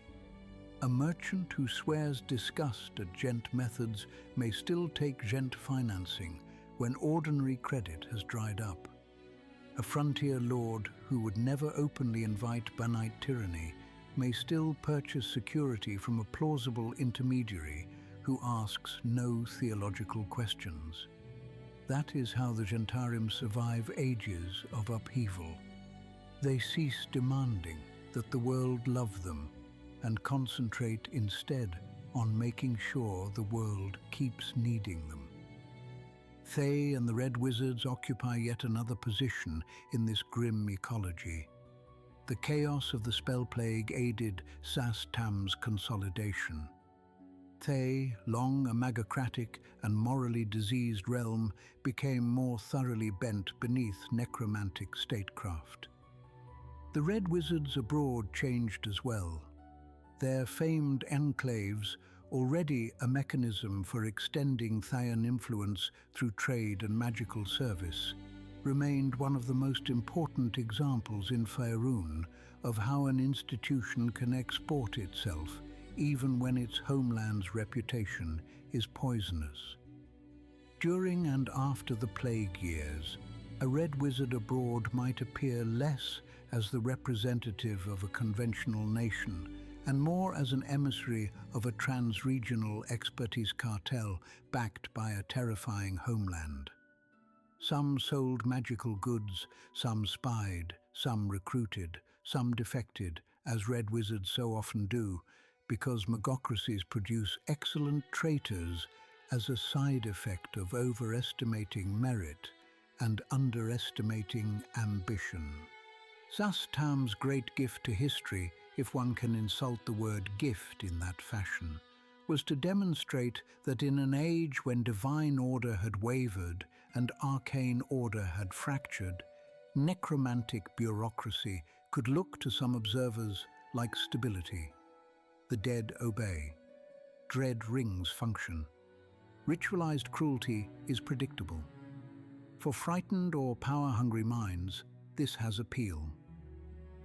A merchant who swears disgust at Gent methods may still take Gent financing when ordinary credit has dried up. A frontier lord who would never openly invite Banite tyranny may still purchase security from a plausible intermediary who asks no theological questions. That is how the Zhentarim survive ages of upheaval. They cease demanding that the world love them and concentrate instead on making sure the world keeps needing them. Thay and the Red Wizards occupy yet another position in this grim ecology. The chaos of the spell plague aided Sas-Tam's consolidation. Thay, long a magocratic and morally diseased realm, became more thoroughly bent beneath necromantic statecraft. The Red Wizards abroad changed as well. Their famed enclaves, already a mechanism for extending Thayan influence through trade and magical service, remained one of the most important examples in Faerûn of how an institution can export itself even when its homeland's reputation is poisonous. During and after the plague years, a Red Wizard abroad might appear less as the representative of a conventional nation and more as an emissary of a trans-regional expertise cartel backed by a terrifying homeland. Some sold magical goods, some spied, some recruited, some defected, as Red Wizards so often do, because magocracies produce excellent traitors as a side effect of overestimating merit and underestimating ambition. Sas-Tam's great gift to history, if one can insult the word gift in that fashion, was to demonstrate that in an age when divine order had wavered and arcane order had fractured, necromantic bureaucracy could look to some observers like stability. The dead obey. Dread rings function. Ritualized cruelty is predictable. For frightened or power-hungry minds, this has appeal.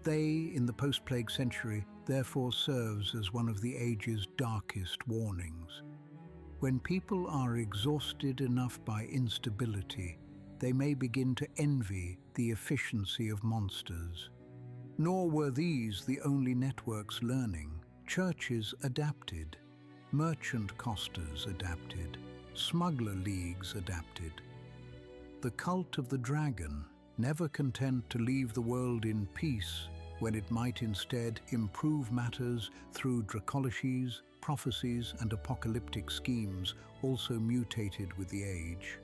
They, in the post-plague century, therefore serves as one of the age's darkest warnings. When people are exhausted enough by instability, they may begin to envy the efficiency of monsters. Nor were these the only networks learning. Churches adapted, merchant costers adapted, smuggler leagues adapted. The cult of the dragon, never content to leave the world in peace when it might instead improve matters through dracoliches, prophecies and apocalyptic schemes, also mutated with the age.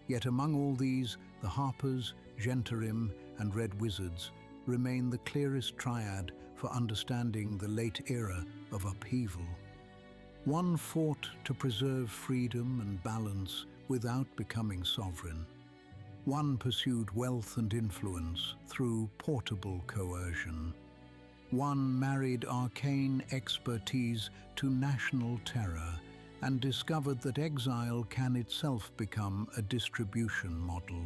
Yet among all these, the Harpers, Gentarim and Red Wizards remain the clearest triad for understanding the late era of upheaval. One fought to preserve freedom and balance without becoming sovereign. One pursued wealth and influence through portable coercion. One married arcane expertise to national terror and discovered that exile can itself become a distribution model.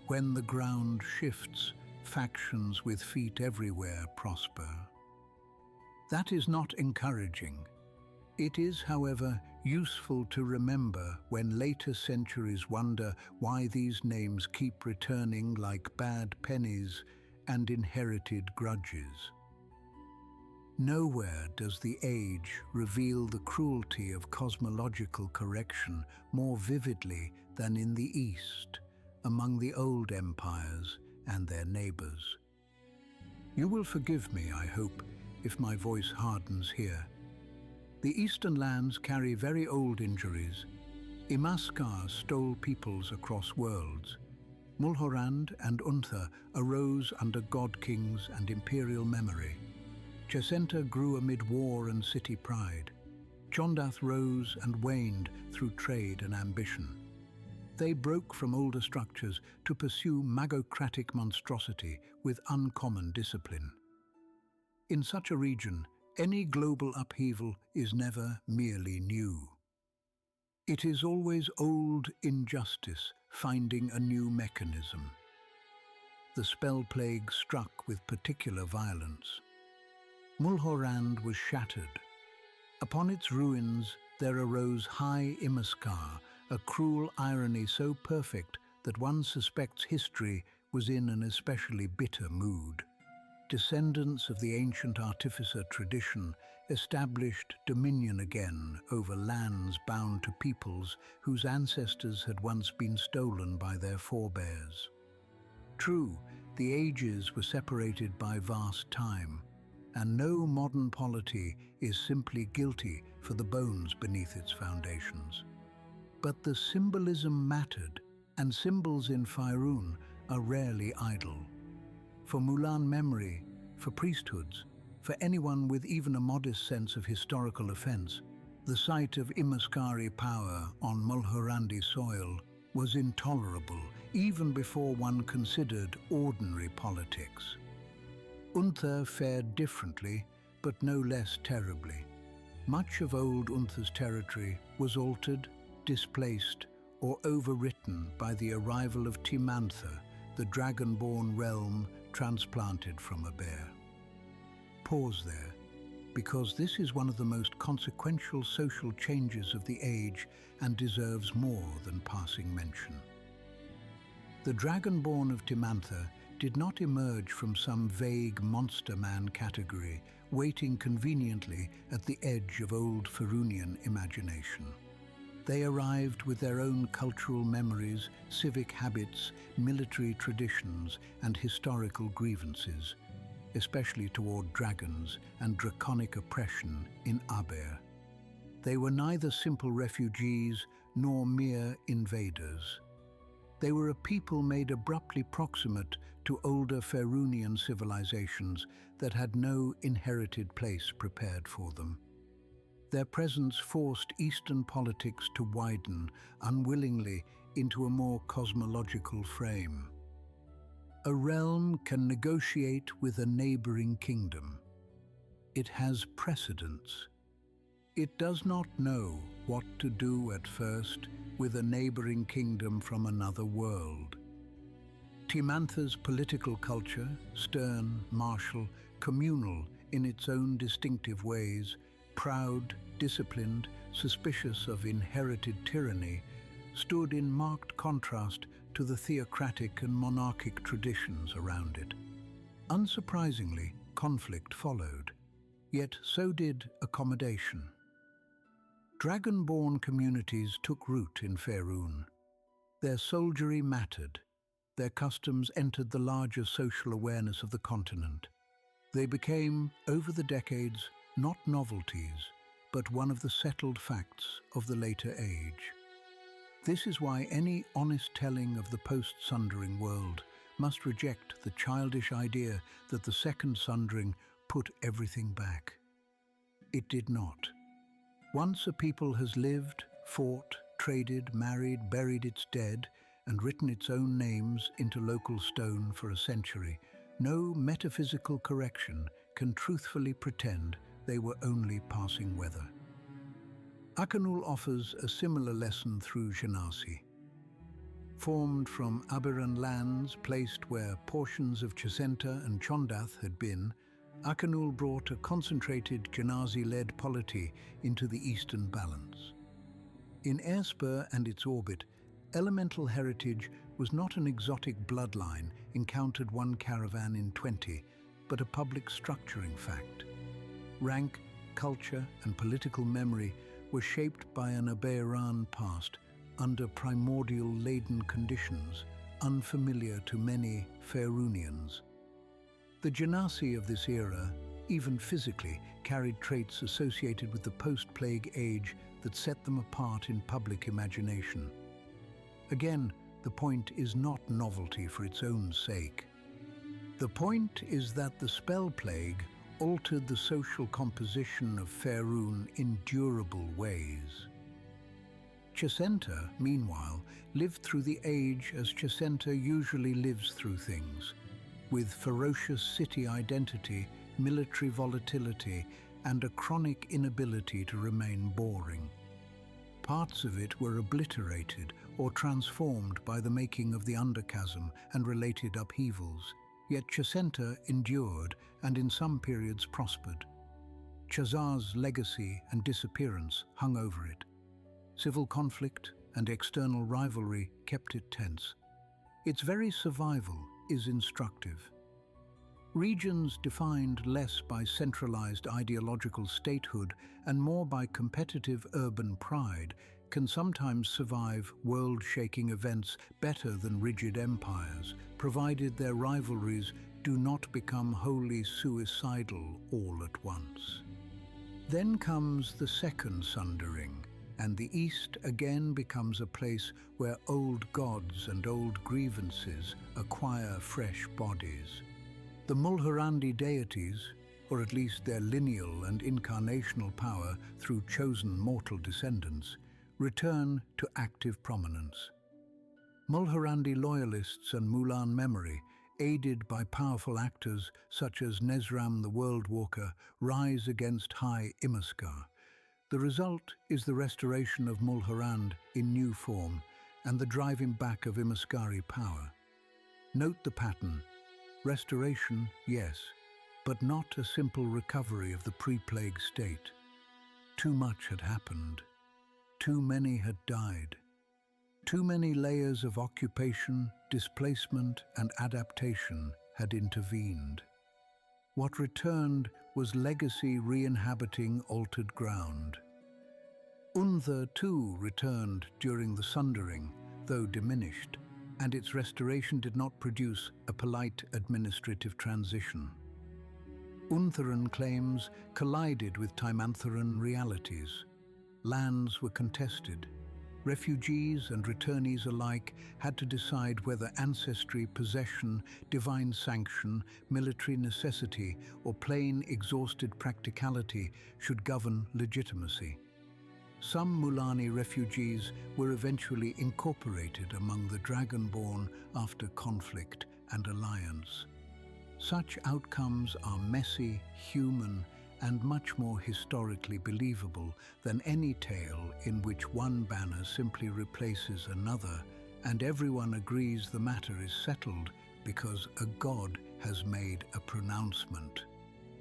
When the ground shifts, factions with feet everywhere prosper. That is not encouraging. It is, however, useful to remember when later centuries wonder why these names keep returning like bad pennies and inherited grudges. Nowhere does the age reveal the cruelty of cosmological correction more vividly than in the East, among the old empires and their neighbors. You will forgive me, I hope, if my voice hardens here. The eastern lands carry very old injuries. Imaskar stole peoples across worlds. Mulhorand and Unther arose under god-kings and imperial memory. Chesenta grew amid war and city pride. Chondath rose and waned through trade and ambition. They broke from older structures to pursue magocratic monstrosity with uncommon discipline. In such a region, any global upheaval is never merely new. It is always old injustice finding a new mechanism. The spell plague struck with particular violence. Mulhorand was shattered. Upon its ruins there arose High Imaskar, a cruel irony so perfect that one suspects history was in an especially bitter mood. Descendants of the ancient artificer tradition established dominion again over lands bound to peoples whose ancestors had once been stolen by their forebears. True, the ages were separated by vast time, and no modern polity is simply guilty for the bones beneath its foundations. But the symbolism mattered, and symbols in Faerûn are rarely idle. For Mulan memory, for priesthoods, for anyone with even a modest sense of historical offense, the sight of Imaskari power on Mulhorandi soil was intolerable even before one considered ordinary politics. Unther fared differently, but no less terribly. Much of old Unther's territory was altered, displaced, or overwritten by the arrival of Timantha, the dragon-born realm transplanted from a bear. Pause there, because this is one of the most consequential social changes of the age and deserves more than passing mention. The dragonborn of Timantha did not emerge from some vague monster man category waiting conveniently at the edge of old Faerûnian imagination. They arrived with their own cultural memories, civic habits, military traditions, and historical grievances, especially toward dragons and draconic oppression in Aber. They were neither simple refugees nor mere invaders. They were a people made abruptly proximate to older Faerûnian civilizations that had no inherited place prepared for them. Their presence forced Eastern politics to widen, unwillingly, into a more cosmological frame. A realm can negotiate with a neighboring kingdom. It has precedence. It does not know what to do at first with a neighboring kingdom from another world. Timantha's political culture, stern, martial, communal in its own distinctive ways, proud, disciplined, suspicious of inherited tyranny, stood in marked contrast to the theocratic and monarchic traditions around it. Unsurprisingly, conflict followed, yet so did accommodation. Dragonborn communities took root in Faerûn. Their soldiery mattered. Their customs entered the larger social awareness of the continent. They became, over the decades, not novelties, but one of the settled facts of the later age. This is why any honest telling of the post-Sundering world must reject the childish idea that the second Sundering put everything back. It did not. Once a people has lived, fought, traded, married, buried its dead, and written its own names into local stone for a century, no metaphysical correction can truthfully pretend they were only passing weather. Akanul offers a similar lesson through Genasi. Formed from Abiran lands placed where portions of Chesenta and Chondath had been, Akanul brought a concentrated Genasi-led polity into the eastern balance. In Airspur and its orbit, elemental heritage was not an exotic bloodline encountered one caravan in 20, but a public structuring fact. Rank, culture, and political memory were shaped by an Aberan past under primordial-laden conditions unfamiliar to many Faerûnians. The Genasi of this era, even physically, carried traits associated with the post-plague age that set them apart in public imagination. Again, the point is not novelty for its own sake. The point is that the spell plague altered the social composition of Faerûn in durable ways. Chesenta, meanwhile, lived through the age as Chesenta usually lives through things, with ferocious city identity, military volatility, and a chronic inability to remain boring. Parts of it were obliterated or transformed by the making of the Underchasm and related upheavals, yet Chesenta endured and in some periods prospered. Chazar's legacy and disappearance hung over it. Civil conflict and external rivalry kept it tense. Its very survival is instructive. Regions defined less by centralized ideological statehood and more by competitive urban pride can sometimes survive world-shaking events better than rigid empires, provided their rivalries do not become wholly suicidal all at once. Then comes the second Sundering, and the East again becomes a place where old gods and old grievances acquire fresh bodies. The Mulhorandi deities, or at least their lineal and incarnational power through chosen mortal descendants, return to active prominence. Mulhorandi loyalists and Mulan memory, aided by powerful actors such as Nezram the World Walker, rise against High Imaskar. The result is the restoration of Mulhorand in new form and the driving back of Imaskari power. Note the pattern. Restoration, yes, but not a simple recovery of the pre-plague state. Too much had happened. Too many had died. Too many layers of occupation, displacement, and adaptation had intervened. What returned was legacy re-inhabiting altered ground. Unther too returned during the Sundering, though diminished, and its restoration did not produce a polite administrative transition. Untharan claims collided with Timantharan realities. Lands were contested. Refugees and returnees alike had to decide whether ancestry, possession, divine sanction, military necessity, or plain exhausted practicality should govern legitimacy. Some Mulani refugees were eventually incorporated among the Dragonborn after conflict and alliance. Such outcomes are messy, human, and much more historically believable than any tale in which one banner simply replaces another and everyone agrees the matter is settled because a god has made a pronouncement.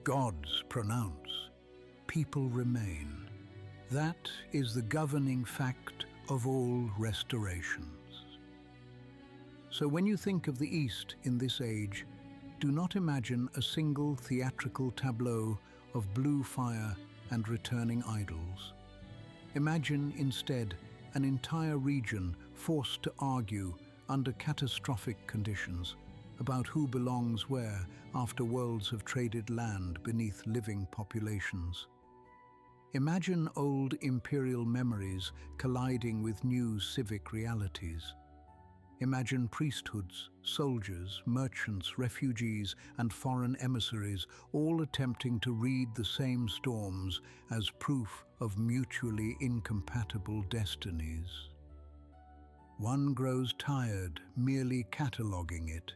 Gods pronounce, people remain. That is the governing fact of all restorations. So when you think of the East in this age, do not imagine a single theatrical tableau of blue fire and returning idols. Imagine instead an entire region forced to argue under catastrophic conditions about who belongs where after worlds have traded land beneath living populations. Imagine old imperial memories colliding with new civic realities. Imagine priesthoods, soldiers, merchants, refugees, and foreign emissaries all attempting to read the same storms as proof of mutually incompatible destinies. One grows tired merely cataloguing it.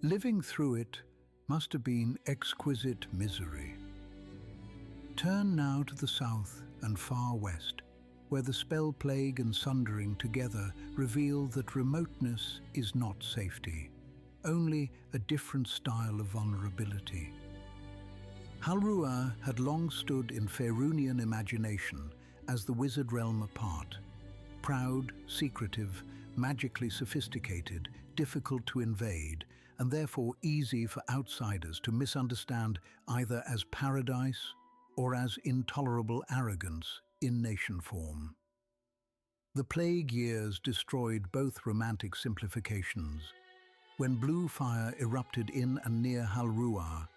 Living through it must have been exquisite misery. Turn now to the south and far west, where the spell plague and sundering together reveal that remoteness is not safety, only a different style of vulnerability. Halruaa had long stood in Faerûnian imagination as the wizard realm apart, proud, secretive, magically sophisticated, difficult to invade, and therefore easy for outsiders to misunderstand either as paradise or as intolerable arrogance in nation form. The plague years destroyed both romantic simplifications. When blue fire erupted in and near Halruaa,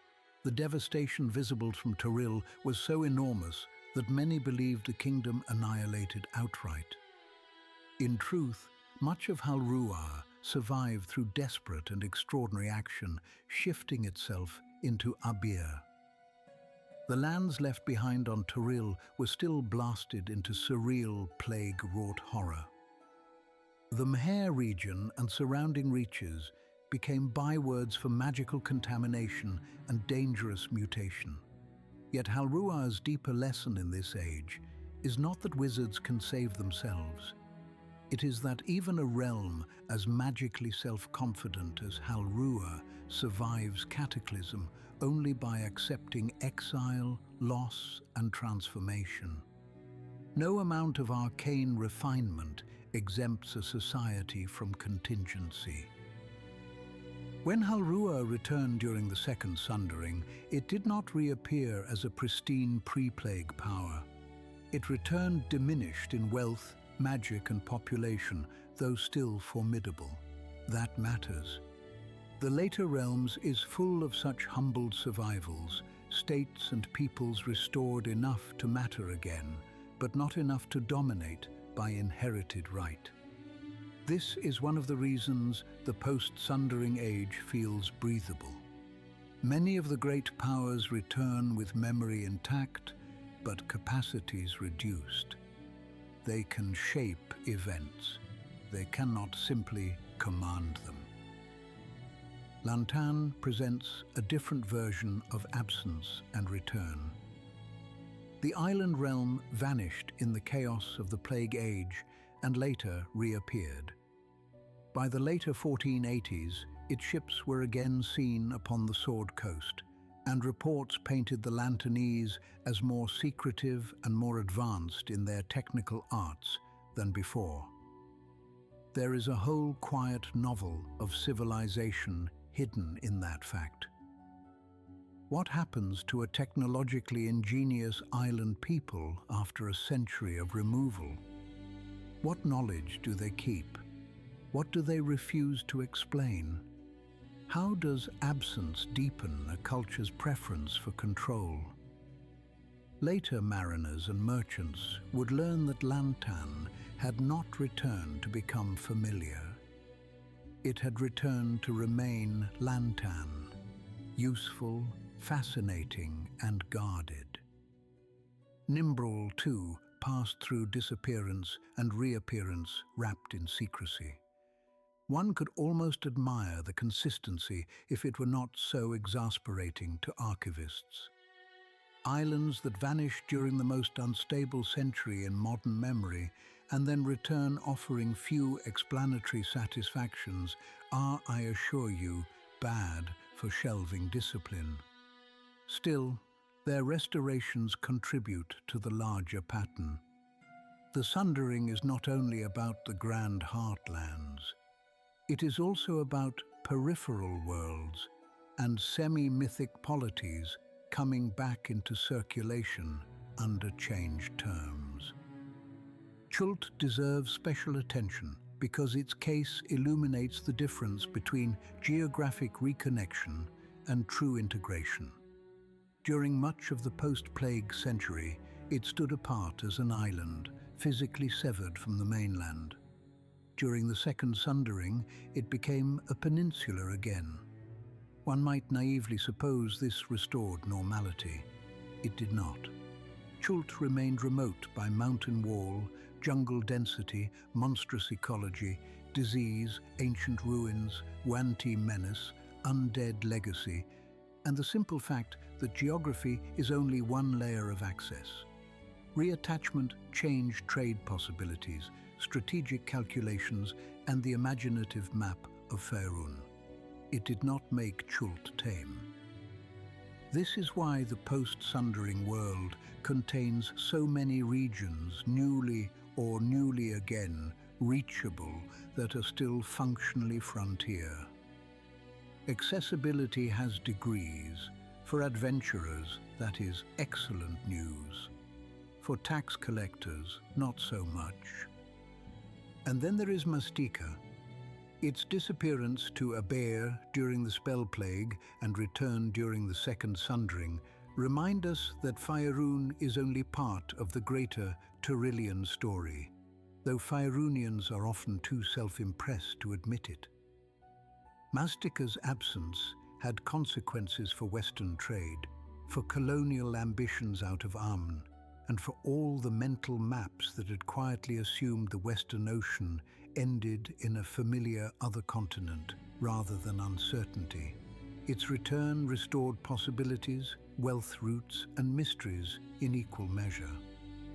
the devastation visible from Toril was so enormous that many believed the kingdom annihilated outright. In truth, much of Halruaa survived through desperate and extraordinary action, shifting itself into Abir. The lands left behind on Toril were still blasted into surreal, plague-wrought horror. The Mhair region and surrounding reaches became bywords for magical contamination and dangerous mutation. Yet Halruaa's deeper lesson in this age is not that wizards can save themselves. It is that even a realm as magically self-confident as Halruaa survives cataclysm only by accepting exile, loss, and transformation. No amount of arcane refinement exempts a society from contingency. When Halruaa returned during the Second Sundering, it did not reappear as a pristine pre-plague power. It returned diminished in wealth, magic, and population, though still formidable. That matters. The later realms is full of such humbled survivals, states and peoples restored enough to matter again, but not enough to dominate by inherited right. This is one of the reasons the post-Sundering age feels breathable. Many of the great powers return with memory intact, but capacities reduced. They can shape events. They cannot simply command them. Lantan presents a different version of absence and return. The island realm vanished in the chaos of the Plague Age and later reappeared. By the later 1480s, its ships were again seen upon the Sword Coast, and reports painted the Lantanese as more secretive and more advanced in their technical arts than before. There is a whole quiet novel of civilization hidden in that fact. What happens to a technologically ingenious island people after a century of removal? What knowledge do they keep? What do they refuse to explain? How does absence deepen a culture's preference for control? Later mariners and merchants would learn that Lantan had not returned to become familiar. It had returned to remain Lantan, useful, fascinating, and guarded. Nimbrel, too, passed through disappearance and reappearance wrapped in secrecy. One could almost admire the consistency if it were not so exasperating to archivists. Islands that vanish during the most unstable century in modern memory and then return offering few explanatory satisfactions are, I assure you, bad for shelving discipline. Still, their restorations contribute to the larger pattern. The Sundering is not only about the grand heartlands. It is also about peripheral worlds and semi-mythic polities coming back into circulation under changed terms. Chult deserves special attention because its case illuminates the difference between geographic reconnection and true integration. During much of the post-plague century, it stood apart as an island, physically severed from the mainland. During the Second Sundering, it became a peninsula again. One might naively suppose this restored normality. It did not. Chult remained remote by mountain wall, jungle density, monstrous ecology, disease, ancient ruins, Wanti menace, undead legacy, and the simple fact that geography is only one layer of access. Reattachment changed trade possibilities, strategic calculations, and the imaginative map of Faerûn. It did not make Chult tame. This is why the post-Sundering world contains so many regions, newly or newly again reachable, that are still functionally frontier. Accessibility has degrees. For adventurers, that is excellent news. For tax collectors, not so much. And then there is Mastika. Its disappearance to Aber during the Spell Plague and return during the Second Sundering remind us that Faerûn is only part of the greater Tyrillian story, though Faerûnians are often too self-impressed to admit it. Mastika's absence had consequences for Western trade, for colonial ambitions out of Amn, and for all the mental maps that had quietly assumed the Western Ocean ended in a familiar other continent rather than uncertainty. Its return restored possibilities, wealth routes, and mysteries in equal measure.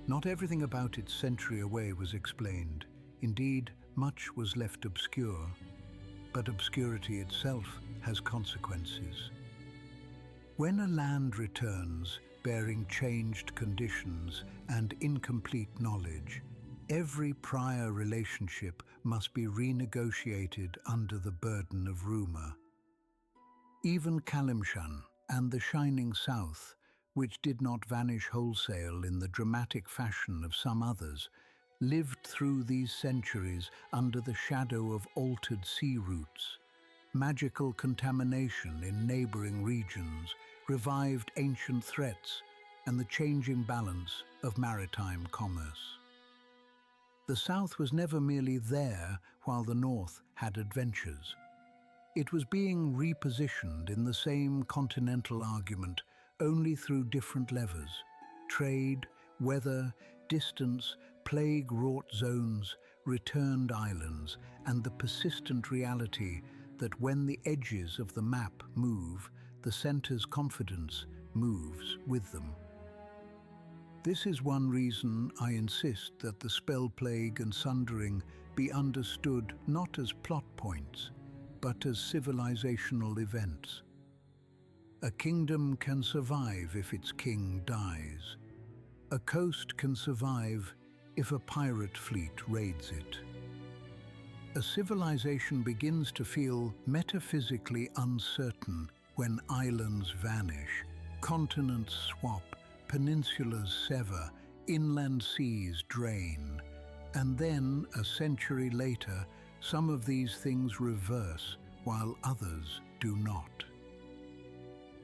Not everything about its century away was explained. Indeed, much was left obscure. But obscurity itself has consequences. When a land returns, bearing changed conditions and incomplete knowledge, every prior relationship must be renegotiated under the burden of rumor. Even Kalimshan and the Shining South, which did not vanish wholesale in the dramatic fashion of some others, lived through these centuries under the shadow of altered sea routes. Magical contamination in neighboring regions revived ancient threats and the changing balance of maritime commerce. The South was never merely there while the North had adventures. It was being repositioned in the same continental argument, only through different levers: trade, weather, distance, plague-wrought zones, returned islands, and the persistent reality that when the edges of the map move, the center's confidence moves with them. This is one reason I insist that the Spell Plague and Sundering be understood not as plot points, but as civilizational events. A kingdom can survive if its king dies. A coast can survive if a pirate fleet raids it. A civilization begins to feel metaphysically uncertain when islands vanish, continents swap, peninsulas sever, inland seas drain, and then, a century later, some of these things reverse while others do not.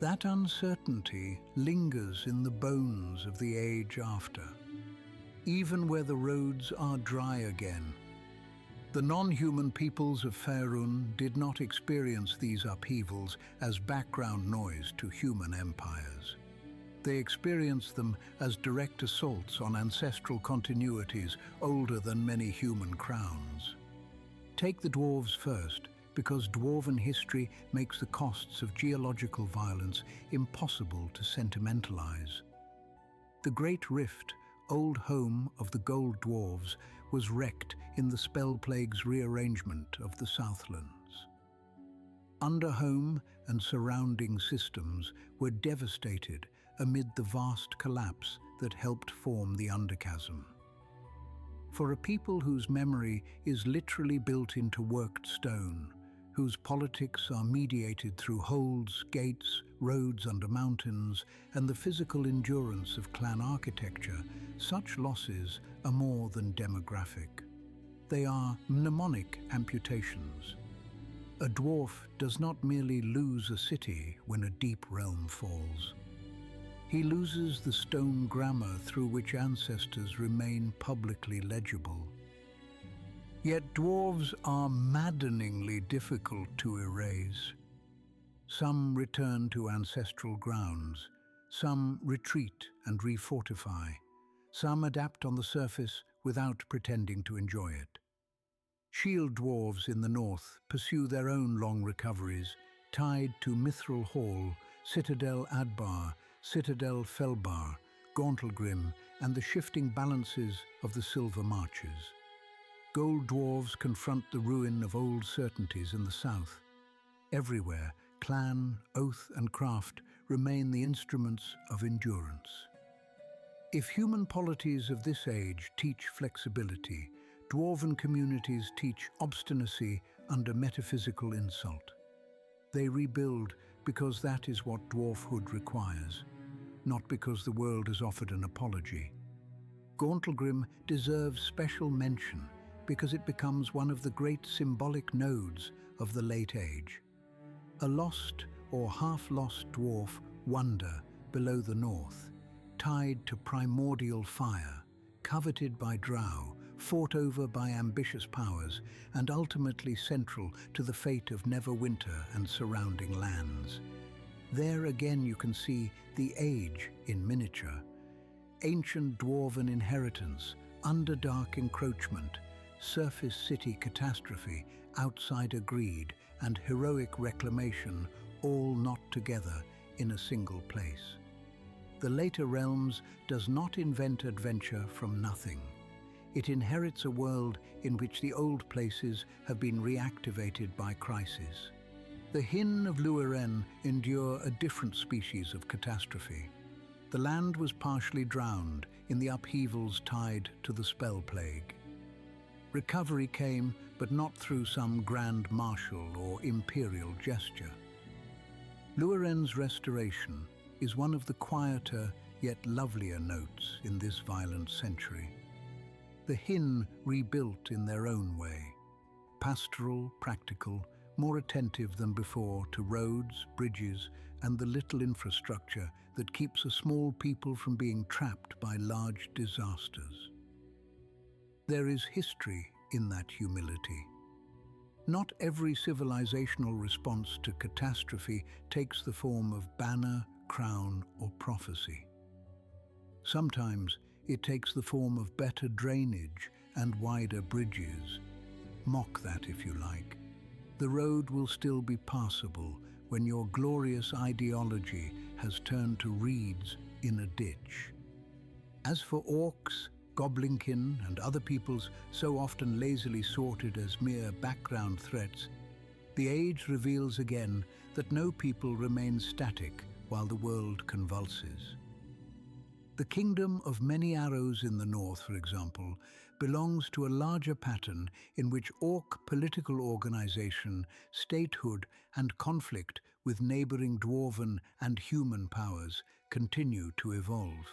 That uncertainty lingers in the bones of the age after, even where the roads are dry again. The non-human peoples of Faerûn did not experience these upheavals as background noise to human empires. They experienced them as direct assaults on ancestral continuities older than many human crowns. Take the dwarves first, because dwarven history makes the costs of geological violence impossible to sentimentalize. The Great Rift, old home of the Gold Dwarves, was wrecked in the Spell Plague's rearrangement of the Southlands. Underhome and surrounding systems were devastated amid the vast collapse that helped form the Underchasm. For a people whose memory is literally built into worked stone, whose politics are mediated through holds, gates, roads under mountains, and the physical endurance of clan architecture, such losses are more than demographic. They are mnemonic amputations. A dwarf does not merely lose a city when a deep realm falls. He loses the stone grammar through which ancestors remain publicly legible. Yet dwarves are maddeningly difficult to erase. Some return to ancestral grounds, some retreat and refortify, some adapt on the surface without pretending to enjoy it. Shield dwarves in the north pursue their own long recoveries, tied to Mithril Hall, Citadel Adbar, Citadel Felbar, Gauntlgrim, and the shifting balances of the Silver Marches. Gold dwarves confront the ruin of old certainties in the south. Everywhere, clan, oath, and craft remain the instruments of endurance. If human polities of this age teach flexibility, dwarven communities teach obstinacy under metaphysical insult. They rebuild because that is what dwarfhood requires, not because the world has offered an apology. Gauntlgrim deserves special mention because it becomes one of the great symbolic nodes of the late age. A lost or half-lost dwarf wander below the north, tied to primordial fire, coveted by drow, fought over by ambitious powers, and ultimately central to the fate of Neverwinter and surrounding lands. There again you can see the age in miniature. Ancient dwarven inheritance, underdark encroachment, surface city catastrophe, outsider greed, and heroic reclamation, all knot together in a single place. The later realms does not invent adventure from nothing. It inherits a world in which the old places have been reactivated by crisis. The Hin of Luaren endure a different species of catastrophe. The land was partially drowned in the upheavals tied to the Spell Plague. Recovery came, but not through some grand martial or imperial gesture. Luaren's restoration is one of the quieter yet lovelier notes in this violent century. The Hin rebuilt in their own way, pastoral, practical, more attentive than before to roads, bridges, and the little infrastructure that keeps a small people from being trapped by large disasters. There is history in that humility. Not every civilizational response to catastrophe takes the form of banner, crown, or prophecy. Sometimes it takes the form of better drainage and wider bridges. Mock that if you like. The road will still be passable when your glorious ideology has turned to reeds in a ditch. As for orcs, goblinkin, and other peoples so often lazily sorted as mere background threats, the age reveals again that no people remains static while the world convulses. The kingdom of many arrows in the north, for example, belongs to a larger pattern in which orc political organization, statehood, and conflict with neighboring dwarven and human powers continue to evolve.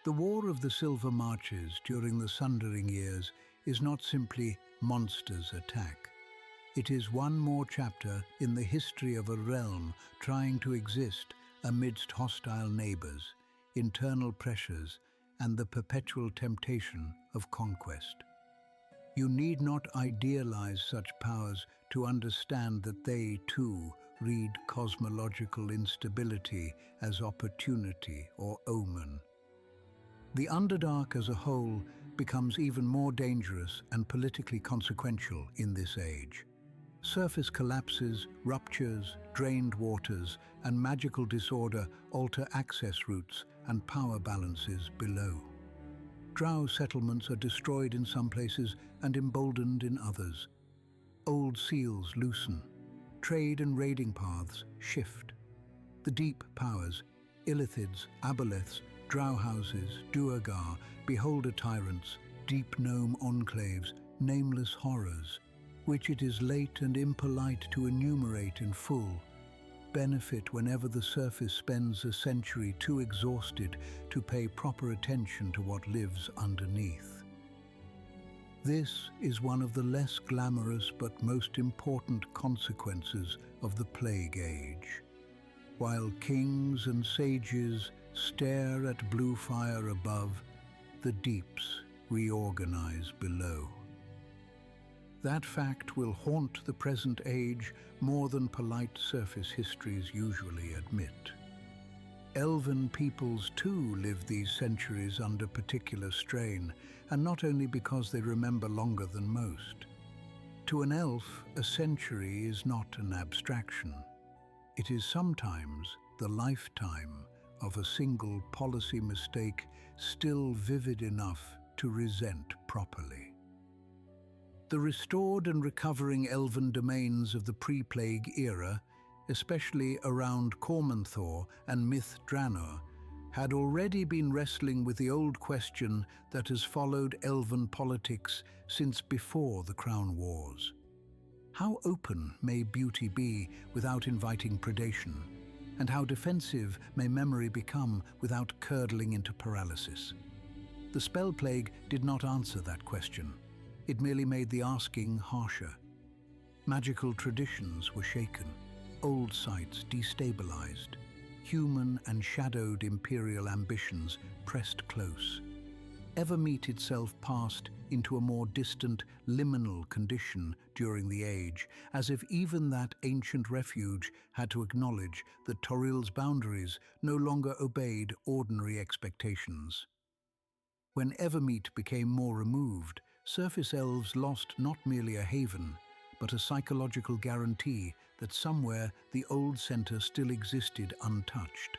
The War of the Silver Marches during the Sundering years is not simply monsters attack. It is one more chapter in the history of a realm trying to exist amidst hostile neighbors, internal pressures, and the perpetual temptation of conquest. You need not idealize such powers to understand that they, too, read cosmological instability as opportunity or omen. The Underdark as a whole becomes even more dangerous and politically consequential in this age. Surface collapses, ruptures, drained waters, and magical disorder alter access routes and power balances below. Drow settlements are destroyed in some places and emboldened in others. Old seals loosen. Trade and raiding paths shift. The deep powers, illithids, aboleths, drow houses, duergar, beholder tyrants, deep gnome enclaves, nameless horrors, which it is late and impolite to enumerate in full, benefit whenever the surface spends a century too exhausted to pay proper attention to what lives underneath. This is one of the less glamorous but most important consequences of the Plague Age. While kings and sages stare at blue fire above, the deeps reorganize below. That fact will haunt the present age more than polite surface histories usually admit. Elven peoples too live these centuries under particular strain, and not only because they remember longer than most. To an elf, a century is not an abstraction. It is sometimes the lifetime of a single policy mistake still vivid enough to resent properly. The restored and recovering elven domains of the pre-plague era, especially around Cormanthor and Myth Drannor, had already been wrestling with the old question that has followed elven politics since before the Crown Wars. How open may beauty be without inviting predation? And how defensive may memory become without curdling into paralysis? The spell plague did not answer that question. It merely made the asking harsher. Magical traditions were shaken, old sites destabilized, human and shadowed imperial ambitions pressed close. Evermeet itself passed into a more distant, liminal condition during the age, as if even that ancient refuge had to acknowledge that Toril's boundaries no longer obeyed ordinary expectations. When Evermeet became more removed, surface elves lost not merely a haven, but a psychological guarantee that somewhere the old center still existed untouched.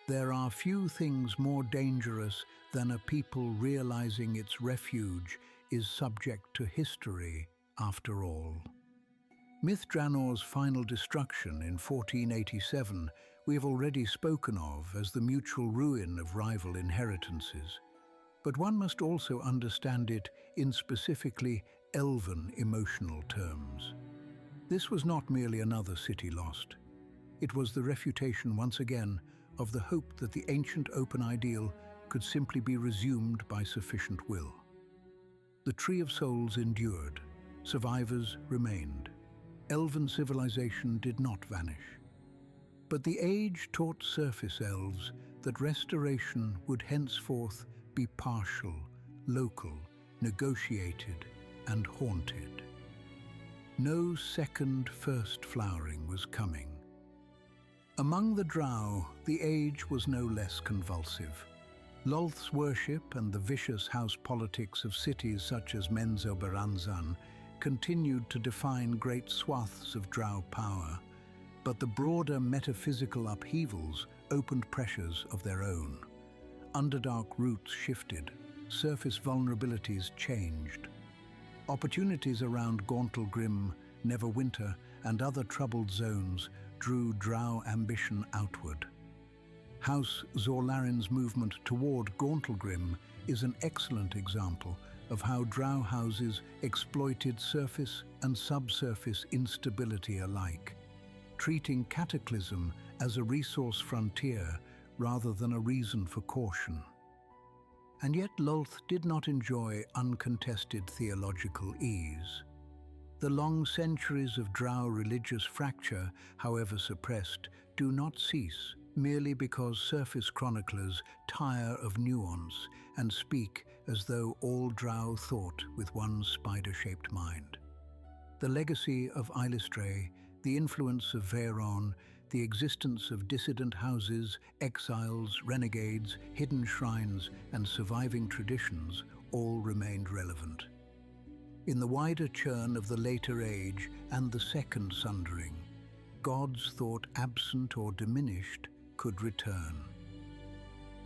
There are few things more dangerous than a people realizing its refuge is subject to history after all. Myth Dranor's final destruction in 1487 we have already spoken of as the mutual ruin of rival inheritances. But one must also understand it in specifically elven emotional terms. This was not merely another city lost. It was the refutation once again of the hope that the ancient open ideal could simply be resumed by sufficient will. The Tree of Souls endured. Survivors remained. Elven civilization did not vanish. But the age taught surface elves that restoration would henceforth be partial, local, negotiated, and haunted. No second first flowering was coming. Among the Drow, the age was no less convulsive. Lolth's worship and the vicious house politics of cities such as Menzoberranzan continued to define great swaths of Drow power, but the broader metaphysical upheavals opened pressures of their own. Underdark roots shifted, surface vulnerabilities changed. Opportunities around Gauntlgrim, Neverwinter, and other troubled zones drew Drow ambition outward. House Zorlarin's movement toward Gauntlgrim is an excellent example of how Drow houses exploited surface and subsurface instability alike, treating cataclysm as a resource frontier rather than a reason for caution. And yet Lolth did not enjoy uncontested theological ease. The long centuries of Drow religious fracture, however suppressed, do not cease merely because surface chroniclers tire of nuance and speak as though all Drow thought with one spider-shaped mind. The legacy of Eilistrae, the influence of Faerûn, the existence of dissident houses, exiles, renegades, hidden shrines, and surviving traditions all remained relevant. In the wider churn of the later age and the second Sundering, gods thought absent or diminished could return.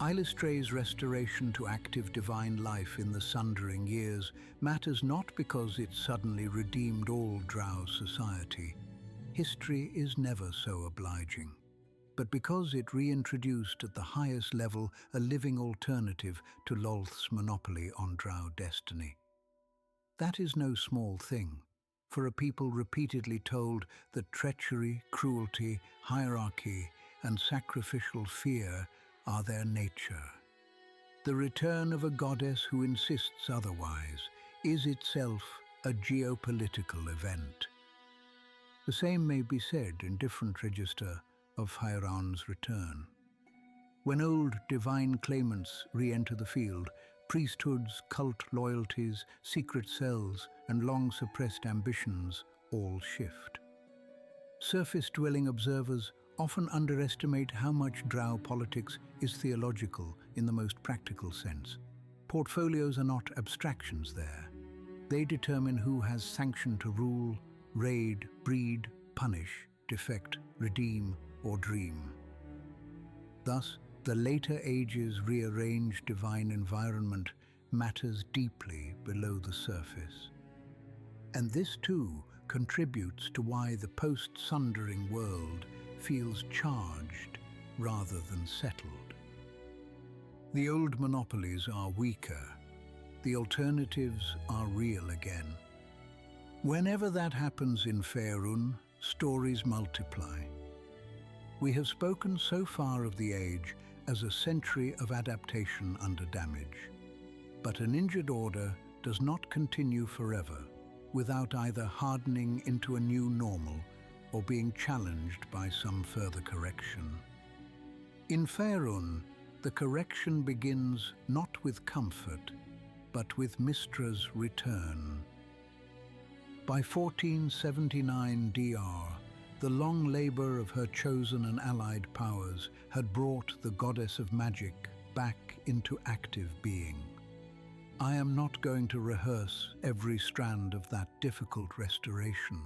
Illustra's restoration to active divine life in the Sundering years matters not because it suddenly redeemed all Drow society. History is never so obliging, but because it reintroduced at the highest level a living alternative to Lolth's monopoly on Drow destiny. That is no small thing, for a people repeatedly told that treachery, cruelty, hierarchy, and sacrificial fear are their nature. The return of a goddess who insists otherwise is itself a geopolitical event. The same may be said in different register of Faerûn's return. When old divine claimants re-enter the field, priesthoods, cult loyalties, secret cells, and long-suppressed ambitions all shift. Surface-dwelling observers often underestimate how much Drow politics is theological in the most practical sense. Portfolios are not abstractions there. They determine who has sanction to rule, raid, breed, punish, defect, redeem, or dream. Thus, the later ages' rearranged divine environment matters deeply below the surface. And this too contributes to why the post-Sundering world feels charged rather than settled. The old monopolies are weaker. The alternatives are real again. Whenever that happens in Faerûn, stories multiply. We have spoken so far of the age as a century of adaptation under damage. But an injured order does not continue forever without either hardening into a new normal or being challenged by some further correction. In Faerûn, the correction begins not with comfort, but with Mystra's return. By 1479 DR, the long labor of her chosen and allied powers had brought the goddess of magic back into active being. I am not going to rehearse every strand of that difficult restoration.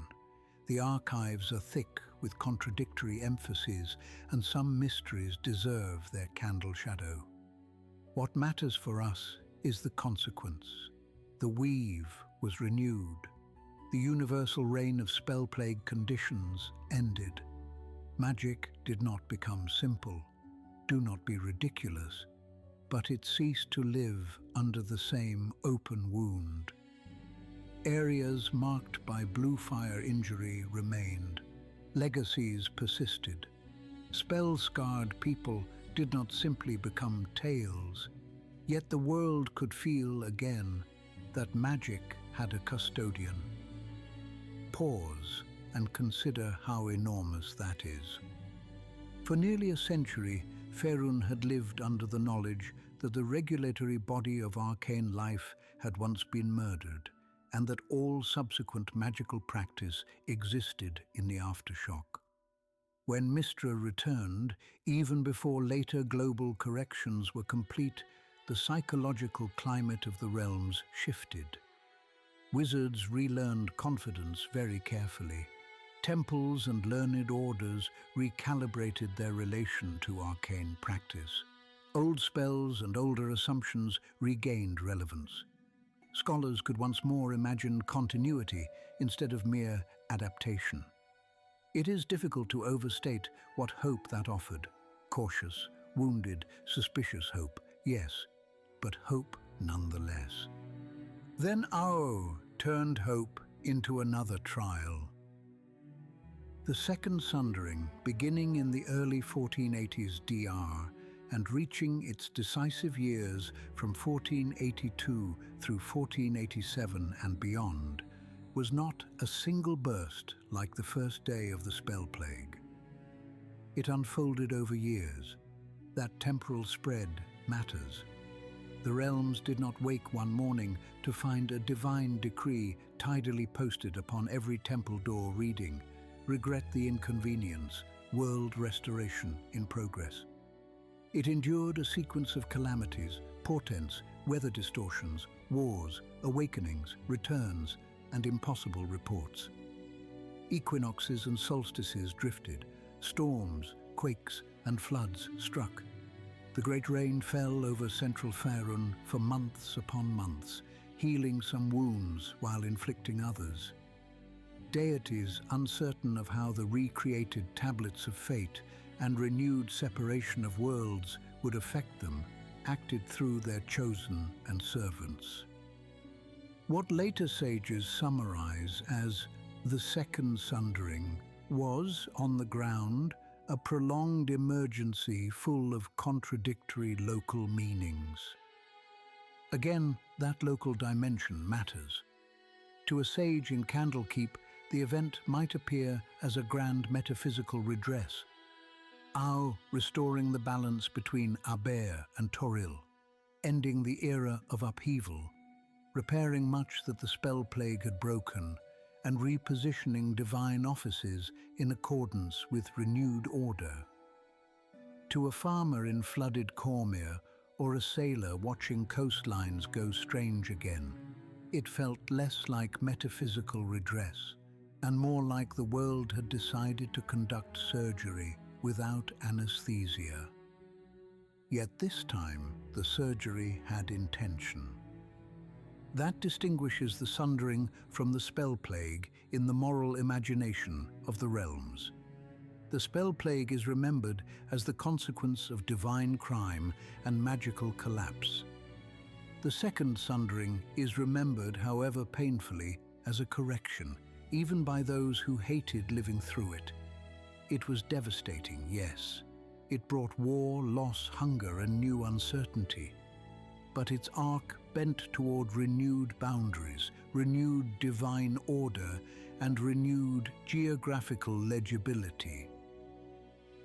The archives are thick with contradictory emphases, and some mysteries deserve their candle shadow. What matters for us is the consequence. The weave was renewed. The universal reign of spell-plagued conditions ended. Magic did not become simple. Do not be ridiculous. But it ceased to live under the same open wound. Areas marked by blue fire injury remained. Legacies persisted. Spell-scarred people did not simply become tales, yet the world could feel again that magic had a custodian. Pause and consider how enormous that is. For nearly a century, Faerûn had lived under the knowledge that the regulatory body of arcane life had once been murdered, and that all subsequent magical practice existed in the aftershock. When Mystra returned, even before later global corrections were complete, the psychological climate of the realms shifted. Wizards relearned confidence very carefully. Temples and learned orders recalibrated their relation to arcane practice. Old spells and older assumptions regained relevance. Scholars could once more imagine continuity instead of mere adaptation. It is difficult to overstate what hope that offered. Cautious, wounded, suspicious hope, yes, but hope nonetheless. Then Ao turned hope into another trial. The Second Sundering, beginning in the early 1480s DR and reaching its decisive years from 1482 through 1487 and beyond, was not a single burst like the first day of the spell plague. It unfolded over years. That temporal spread matters. The realms did not wake one morning to find a divine decree tidily posted upon every temple door reading, "Regret the inconvenience, world restoration in progress." It endured a sequence of calamities, portents, weather distortions, wars, awakenings, returns, and impossible reports. Equinoxes and solstices drifted, storms, quakes, and floods struck. The great rain fell over central Faerûn for months upon months, healing some wounds while inflicting others. Deities, uncertain of how the recreated tablets of fate and renewed separation of worlds would affect them, acted through their chosen and servants. What later sages summarize as the Second Sundering was, on the ground, a prolonged emergency full of contradictory local meanings. Again, that local dimension matters. To a sage in Candlekeep, the event might appear as a grand metaphysical redress, Au restoring the balance between Aber and Toril, ending the era of upheaval, repairing much that the spell plague had broken, and repositioning divine offices in accordance with renewed order. To a farmer in flooded Cormyr or a sailor watching coastlines go strange again, it felt less like metaphysical redress and more like the world had decided to conduct surgery without anesthesia. Yet this time, the surgery had intention. That distinguishes the Sundering from the spell plague in the moral imagination of the realms. The spell plague is remembered as the consequence of divine crime and magical collapse. The Second Sundering is remembered, however painfully, as a correction, even by those who hated living through it. It was devastating, yes. It brought war, loss, hunger, and new uncertainty. But its arc bent toward renewed boundaries, renewed divine order, and renewed geographical legibility.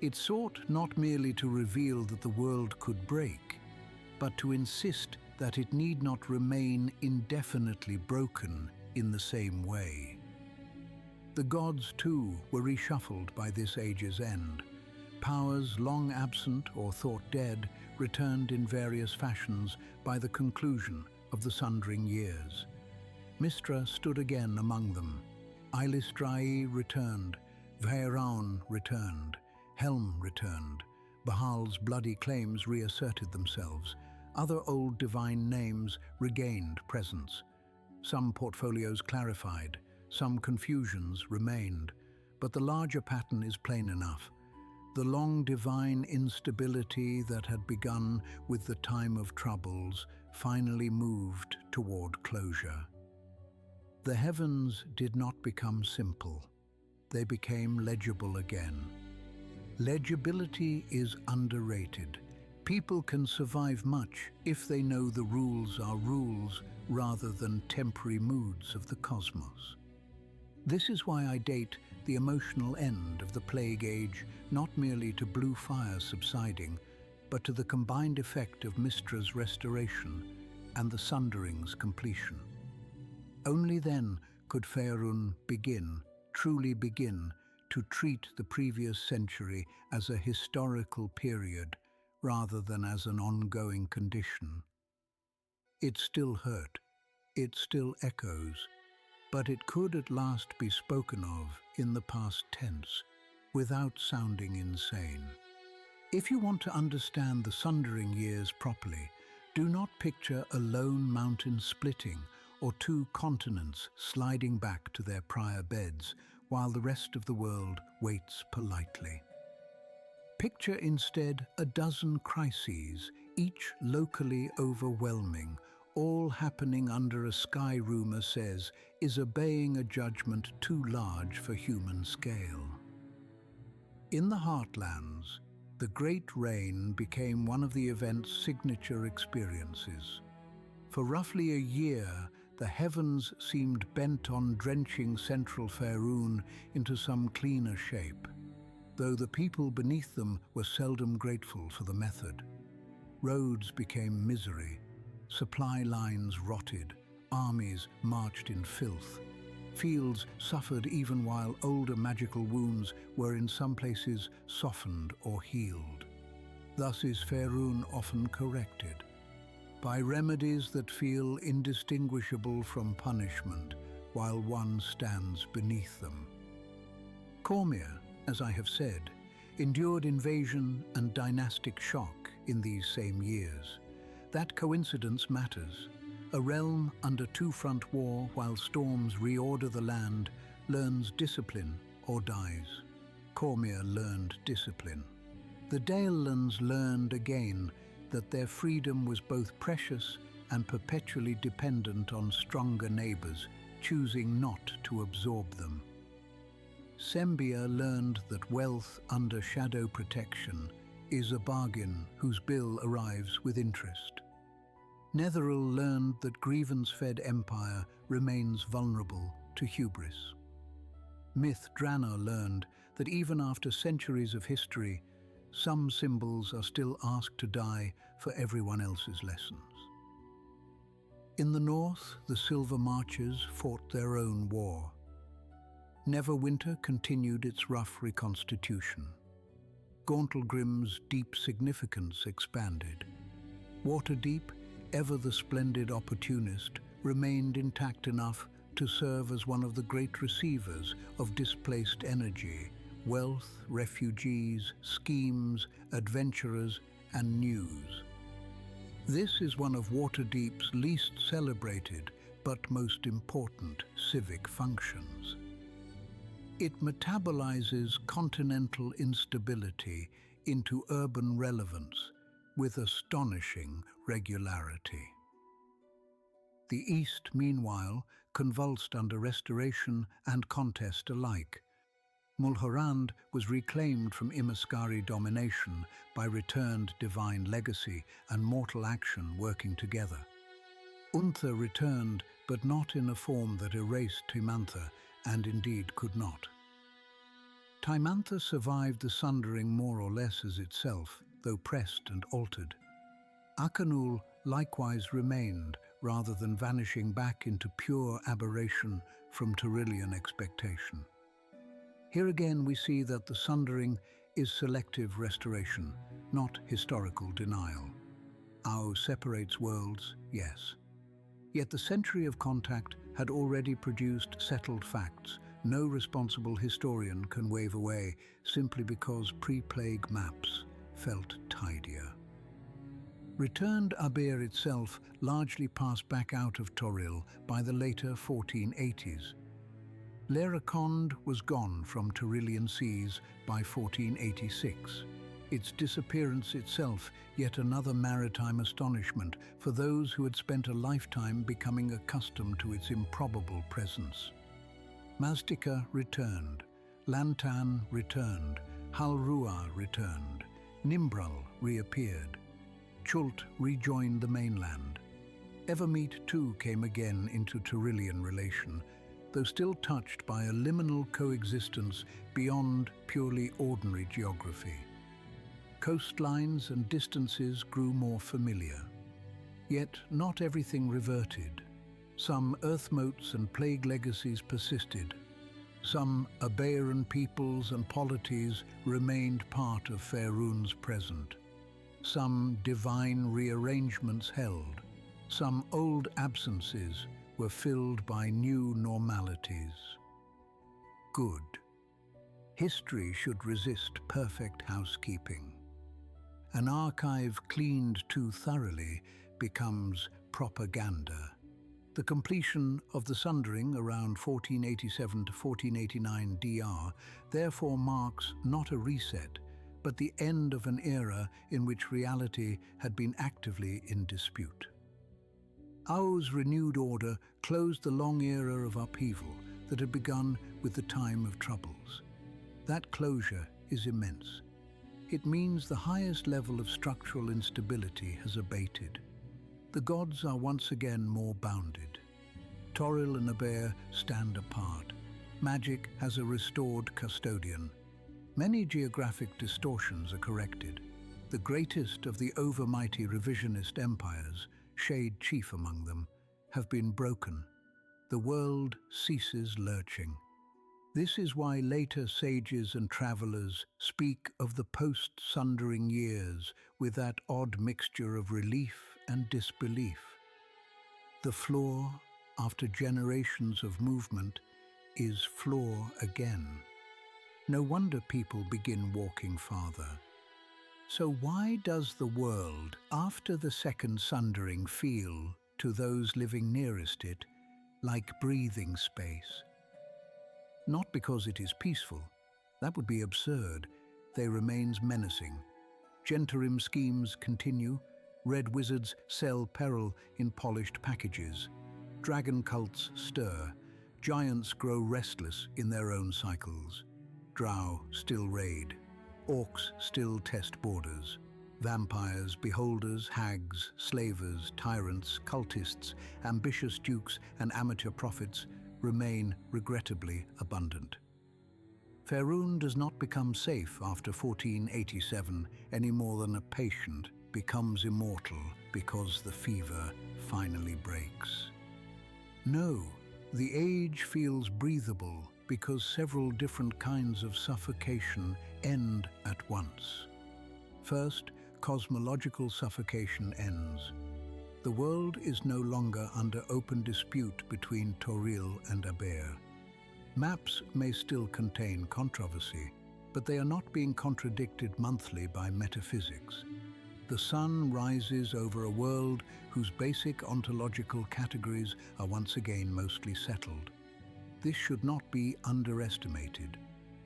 It sought not merely to reveal that the world could break, but to insist that it need not remain indefinitely broken in the same way. The gods, too, were reshuffled by this age's end. Powers long absent or thought dead returned in various fashions by the conclusion of the Sundering years. Mystra stood again among them. Eilistrae returned, Faerûn returned, Helm returned, Baal's bloody claims reasserted themselves. Other old divine names regained presence. Some portfolios clarified, some confusions remained, but the larger pattern is plain enough. The long divine instability that had begun with the time of troubles finally moved toward closure. The heavens did not become simple. They became legible again. Legibility is underrated. People can survive much if they know the rules are rules rather than temporary moods of the cosmos. This is why I date the emotional end of the Plague Age not merely to blue fire subsiding, but to the combined effect of Mystra's restoration and the Sundering's completion. Only then could Faerûn begin, truly begin, to treat the previous century as a historical period rather than as an ongoing condition. It still hurt, it still echoes, but it could at last be spoken of in the past tense, without sounding insane. If you want to understand the Sundering years properly, do not picture a lone mountain splitting or two continents sliding back to their prior beds while the rest of the world waits politely. Picture instead a dozen crises, each locally overwhelming, all happening under a sky rumor says is obeying a judgment too large for human scale. In the Heartlands, the Great Rain became one of the event's signature experiences. For roughly a year, the heavens seemed bent on drenching central Faerûn into some cleaner shape, though the people beneath them were seldom grateful for the method. Roads became misery, supply lines rotted, armies marched in filth. Fields suffered even while older magical wounds were in some places softened or healed. Thus is Faerûn often corrected. By remedies that feel indistinguishable from punishment, while one stands beneath them. Cormyr, as I have said, endured invasion and dynastic shock in these same years. That coincidence matters. A realm under two-front war while storms reorder the land learns discipline or dies. Cormyr learned discipline. The Dalelands learned again that their freedom was both precious and perpetually dependent on stronger neighbors, choosing not to absorb them. Sembia learned that wealth under shadow protection is a bargain whose bill arrives with interest. Netheril learned that grievance-fed empire remains vulnerable to hubris. Myth Draenor learned that even after centuries of history, some symbols are still asked to die for everyone else's lessons. In the north, the Silver Marchers fought their own war. Neverwinter continued its rough reconstitution. Gauntlgrim's deep significance expanded. Waterdeep, ever the splendid opportunist, remained intact enough to serve as one of the great receivers of displaced energy, wealth, refugees, schemes, adventurers, and news. This is one of Waterdeep's least celebrated but most important civic functions. It metabolizes continental instability into urban relevance with astonishing regularity. The East, meanwhile, convulsed under restoration and contest alike. Mulhorand was reclaimed from Imaskari domination by returned divine legacy and mortal action working together. Unther returned, but not in a form that erased Timantha, and indeed could not. Timantha survived the Sundering more or less as itself, though pressed and altered. Akanul likewise remained, rather than vanishing back into pure aberration from Tyrillian expectation. Here again we see that the Sundering is selective restoration, not historical denial. Ao separates worlds, yes. Yet the century of contact had already produced settled facts no responsible historian can wave away simply because pre-plague maps felt tidier. Returned Aber itself largely passed back out of Toril by the later 1480s. Leracond was gone from Tyrillian seas by 1486. Its disappearance itself yet another maritime astonishment for those who had spent a lifetime becoming accustomed to its improbable presence. Mazdika returned, Lantan returned, Halrua returned, Nimbrel reappeared, Chult rejoined the mainland. Evermeet too came again into Tyrillian relation, though still touched by a liminal coexistence beyond purely ordinary geography. Coastlines and distances grew more familiar. Yet not everything reverted. Some earth motes and plague legacies persisted. Some Abaeran peoples and polities remained part of Faerûn's present. Some divine rearrangements held. Some old absences were filled by new normalities. Good. History should resist perfect housekeeping. An archive cleaned too thoroughly becomes propaganda. The completion of the Sundering around 1487 to 1489 DR therefore marks not a reset, but the end of an era in which reality had been actively in dispute. Ao's renewed order closed the long era of upheaval that had begun with the Time of Troubles. That closure is immense. It means the highest level of structural instability has abated. The gods are once again more bounded. Toril and Aber stand apart. Magic has a restored custodian. Many geographic distortions are corrected. The greatest of the overmighty revisionist empires, Shade chief among them, have been broken. The world ceases lurching. This is why later sages and travelers speak of the post-Sundering years with that odd mixture of relief and disbelief. The floor after generations of movement is floor again. No wonder people begin walking farther. So why does the world, after the second Sundering, feel, to those living nearest it, like breathing space? Not because it is peaceful. That would be absurd. They remains menacing. Gentarim schemes continue. Red wizards sell peril in polished packages. Dragon cults stir. Giants grow restless in their own cycles. Drow still raid. Orcs still test borders. Vampires, beholders, hags, slavers, tyrants, cultists, ambitious dukes and amateur prophets remain regrettably abundant. Faerûn does not become safe after 1487 any more than a patient becomes immortal because the fever finally breaks. No, the age feels breathable because several different kinds of suffocation end at once. First, cosmological suffocation ends. The world is no longer under open dispute between Toril and Aber. Maps may still contain controversy, but they are not being contradicted monthly by metaphysics. The sun rises over a world whose basic ontological categories are once again mostly settled. This should not be underestimated.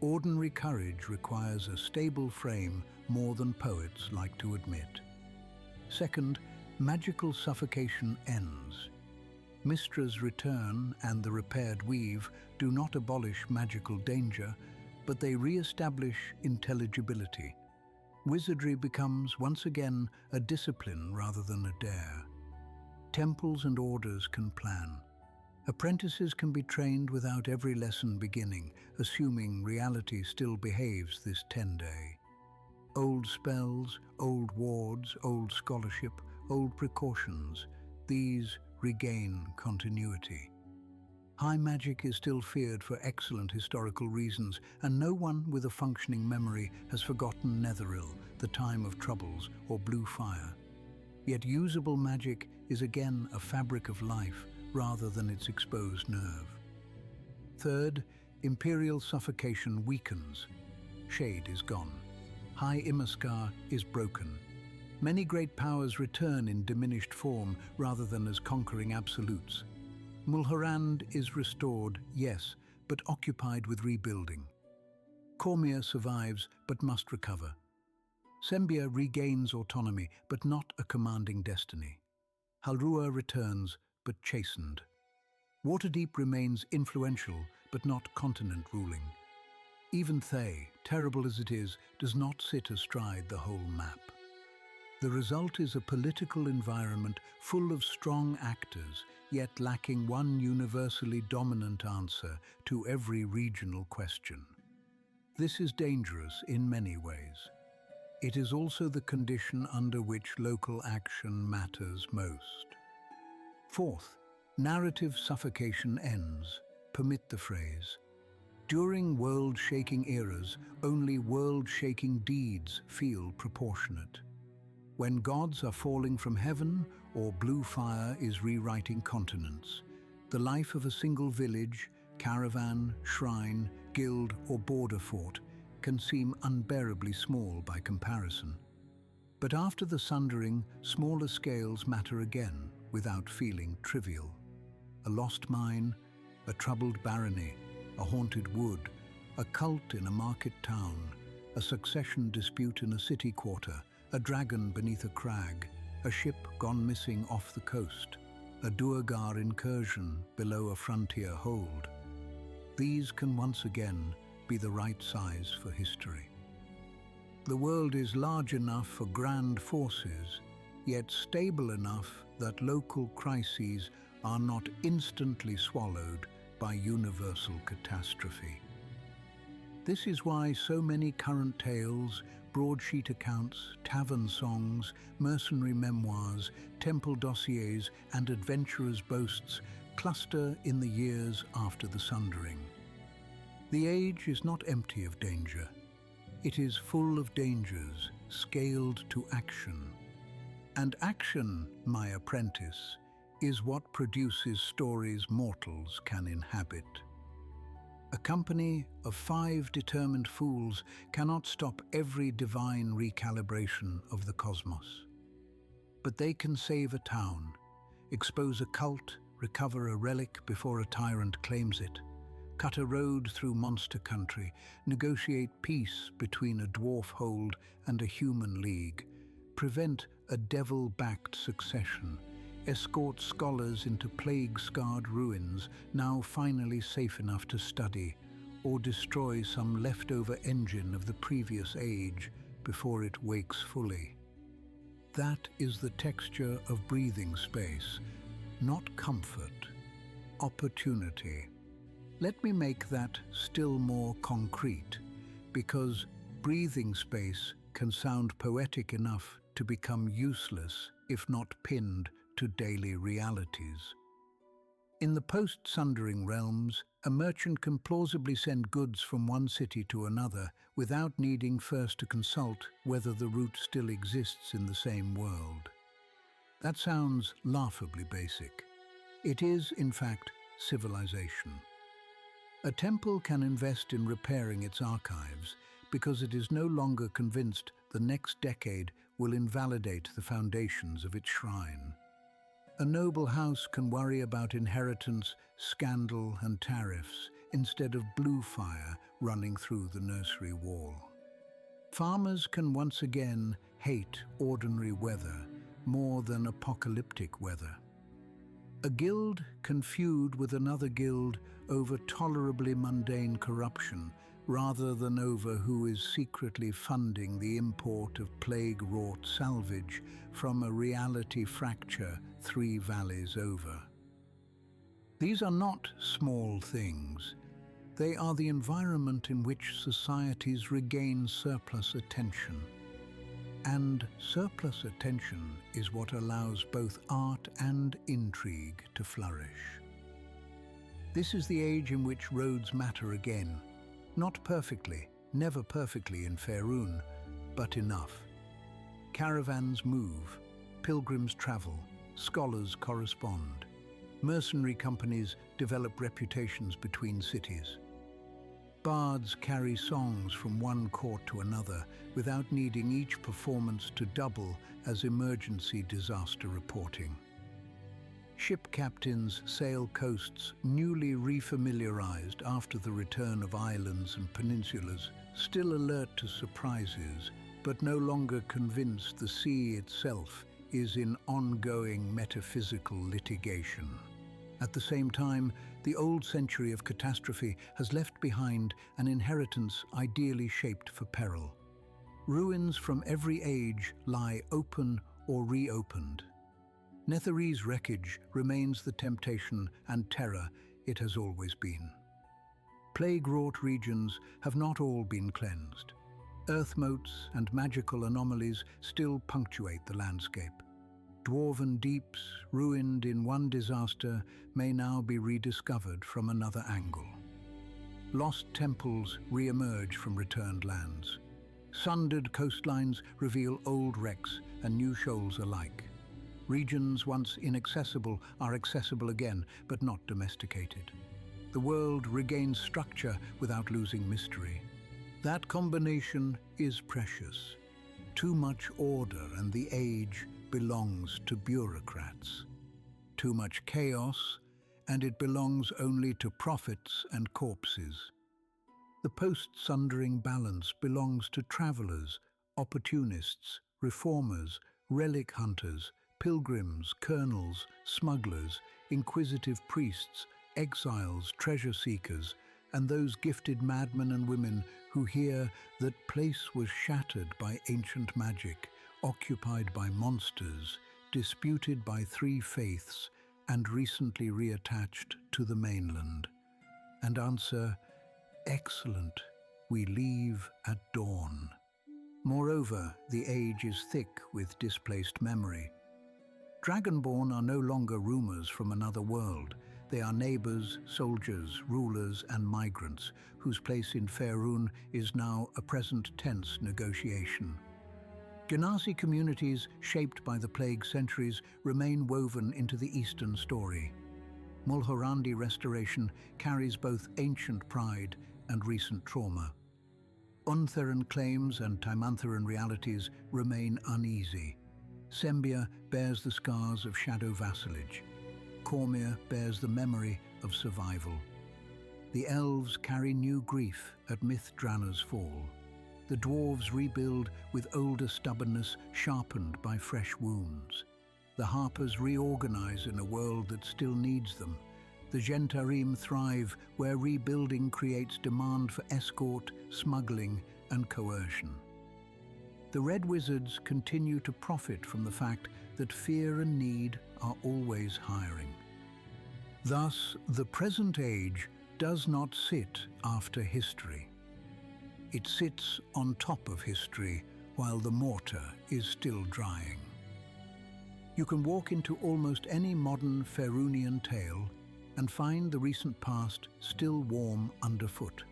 Ordinary courage requires a stable frame more than poets like to admit. Second, magical suffocation ends. Mistra's return and the repaired weave do not abolish magical danger, but they re-establish intelligibility. Wizardry becomes once again a discipline rather than a dare. Temples and orders can plan. Apprentices can be trained without every lesson beginning, assuming reality still behaves this 10-day. Old spells, old wards, old scholarship, old precautions, these regain continuity. High magic is still feared for excellent historical reasons, and no one with a functioning memory has forgotten Netheril, the time of troubles, or blue fire. Yet usable magic is again a fabric of life rather than its exposed nerve. Third, imperial suffocation weakens. Shade is gone. High Immerskar is broken. Many great powers return in diminished form rather than as conquering absolutes. Mulhorand is restored, yes, but occupied with rebuilding. Cormyr survives, but must recover. Sembia regains autonomy, but not a commanding destiny. Halrua returns, but chastened. Waterdeep remains influential, but not continent-ruling. Even Thay, terrible as it is, does not sit astride the whole map. The result is a political environment full of strong actors, yet lacking one universally dominant answer to every regional question. This is dangerous in many ways. It is also the condition under which local action matters most. Fourth, narrative suffocation ends. Permit the phrase. During world-shaking eras, only world-shaking deeds feel proportionate. When gods are falling from heaven or blue fire is rewriting continents, the life of a single village, caravan, shrine, guild or border fort can seem unbearably small by comparison. But after the Sundering, smaller scales matter again without feeling trivial. A lost mine, a troubled barony, a haunted wood, a cult in a market town, a succession dispute in a city quarter, a dragon beneath a crag, a ship gone missing off the coast, a Duergar incursion below a frontier hold. These can once again be the right size for history. The world is large enough for grand forces, yet stable enough that local crises are not instantly swallowed by universal catastrophe. This is why so many current tales, broadsheet accounts, tavern songs, mercenary memoirs, temple dossiers, and adventurers' boasts cluster in the years after the Sundering. The age is not empty of danger. It is full of dangers, scaled to action. And action, my apprentice, is what produces stories mortals can inhabit. A company of 5 determined fools cannot stop every divine recalibration of the cosmos. But they can save a town, expose a cult, recover a relic before a tyrant claims it, cut a road through monster country, negotiate peace between a dwarf hold and a human league, prevent a devil-backed succession, escort scholars into plague-scarred ruins, now finally safe enough to study, or destroy some leftover engine of the previous age before it wakes fully. That is the texture of breathing space, not comfort, opportunity. Let me make that still more concrete, because breathing space can sound poetic enough to become useless if not pinned to daily realities. In the post-Sundering realms, a merchant can plausibly send goods from one city to another without needing first to consult whether the route still exists in the same world. That sounds laughably basic. It is, in fact, civilization. A temple can invest in repairing its archives because it is no longer convinced the next decade will invalidate the foundations of its shrine. A noble house can worry about inheritance, scandal, and tariffs instead of blue fire running through the nursery wall. Farmers can once again hate ordinary weather more than apocalyptic weather. A guild can feud with another guild over tolerably mundane corruption rather than over who is secretly funding the import of plague-wrought salvage from a reality fracture 3 valleys over. These are not small things. They are the environment in which societies regain surplus attention. And surplus attention is what allows both art and intrigue to flourish. This is the age in which roads matter again. Not perfectly, never perfectly in Faerûn, but enough. Caravans move, pilgrims travel, scholars correspond. Mercenary companies develop reputations between cities. Bards carry songs from one court to another without needing each performance to double as emergency disaster reporting. Ship captains sail coasts newly refamiliarized after the return of islands and peninsulas, still alert to surprises, but no longer convinced the sea itself is in ongoing metaphysical litigation. At the same time, the old century of catastrophe has left behind an inheritance ideally shaped for peril. Ruins from every age lie open or reopened. Netherese wreckage remains the temptation and terror it has always been. Plague-wrought regions have not all been cleansed. Earth motes and magical anomalies still punctuate the landscape. Dwarven deeps, ruined in one disaster, may now be rediscovered from another angle. Lost temples re-emerge from returned lands. Sundered coastlines reveal old wrecks and new shoals alike. Regions once inaccessible are accessible again, but not domesticated. The world regains structure without losing mystery. That combination is precious. Too much order and the age belongs to bureaucrats. Too much chaos, and it belongs only to prophets and corpses. The post-Sundering balance belongs to travelers, opportunists, reformers, relic hunters, pilgrims, colonels, smugglers, inquisitive priests, exiles, treasure seekers, and those gifted madmen and women who hear that place was shattered by ancient magic, occupied by monsters, disputed by 3 faiths, and recently reattached to the mainland. And answer, excellent, we leave at dawn. Moreover, the age is thick with displaced memory. Dragonborn are no longer rumors from another world. They are neighbors, soldiers, rulers, and migrants, whose place in Faerûn is now a present tense negotiation. Genasi communities shaped by the plague centuries remain woven into the Eastern story. Mulhorandi restoration carries both ancient pride and recent trauma. Untheran claims and Timantheran realities remain uneasy. Sembia bears the scars of shadow vassalage. Cormyr bears the memory of survival. The elves carry new grief at Mithdrana's fall. The dwarves rebuild with older stubbornness sharpened by fresh wounds. The harpers reorganize in a world that still needs them. The Gentarim thrive where rebuilding creates demand for escort, smuggling, and coercion. The Red Wizards continue to profit from the fact that fear and need are always hiring. Thus, the present age does not sit after history. It sits on top of history while the mortar is still drying. You can walk into almost any modern Faerûnian tale and find the recent past still warm underfoot.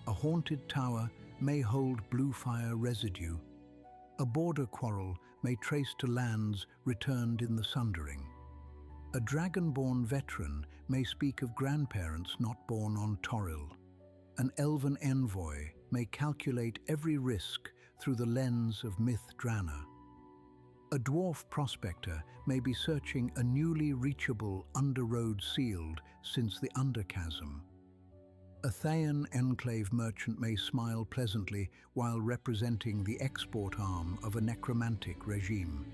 A haunted tower may hold blue fire residue. A border quarrel may trace to lands returned in the Sundering. A dragonborn veteran may speak of grandparents not born on Toril. An elven envoy may calculate every risk through the lens of Mithdrana. A dwarf prospector may be searching a newly reachable underroad sealed since the Underchasm. A Thayan enclave merchant may smile pleasantly while representing the export arm of a necromantic regime.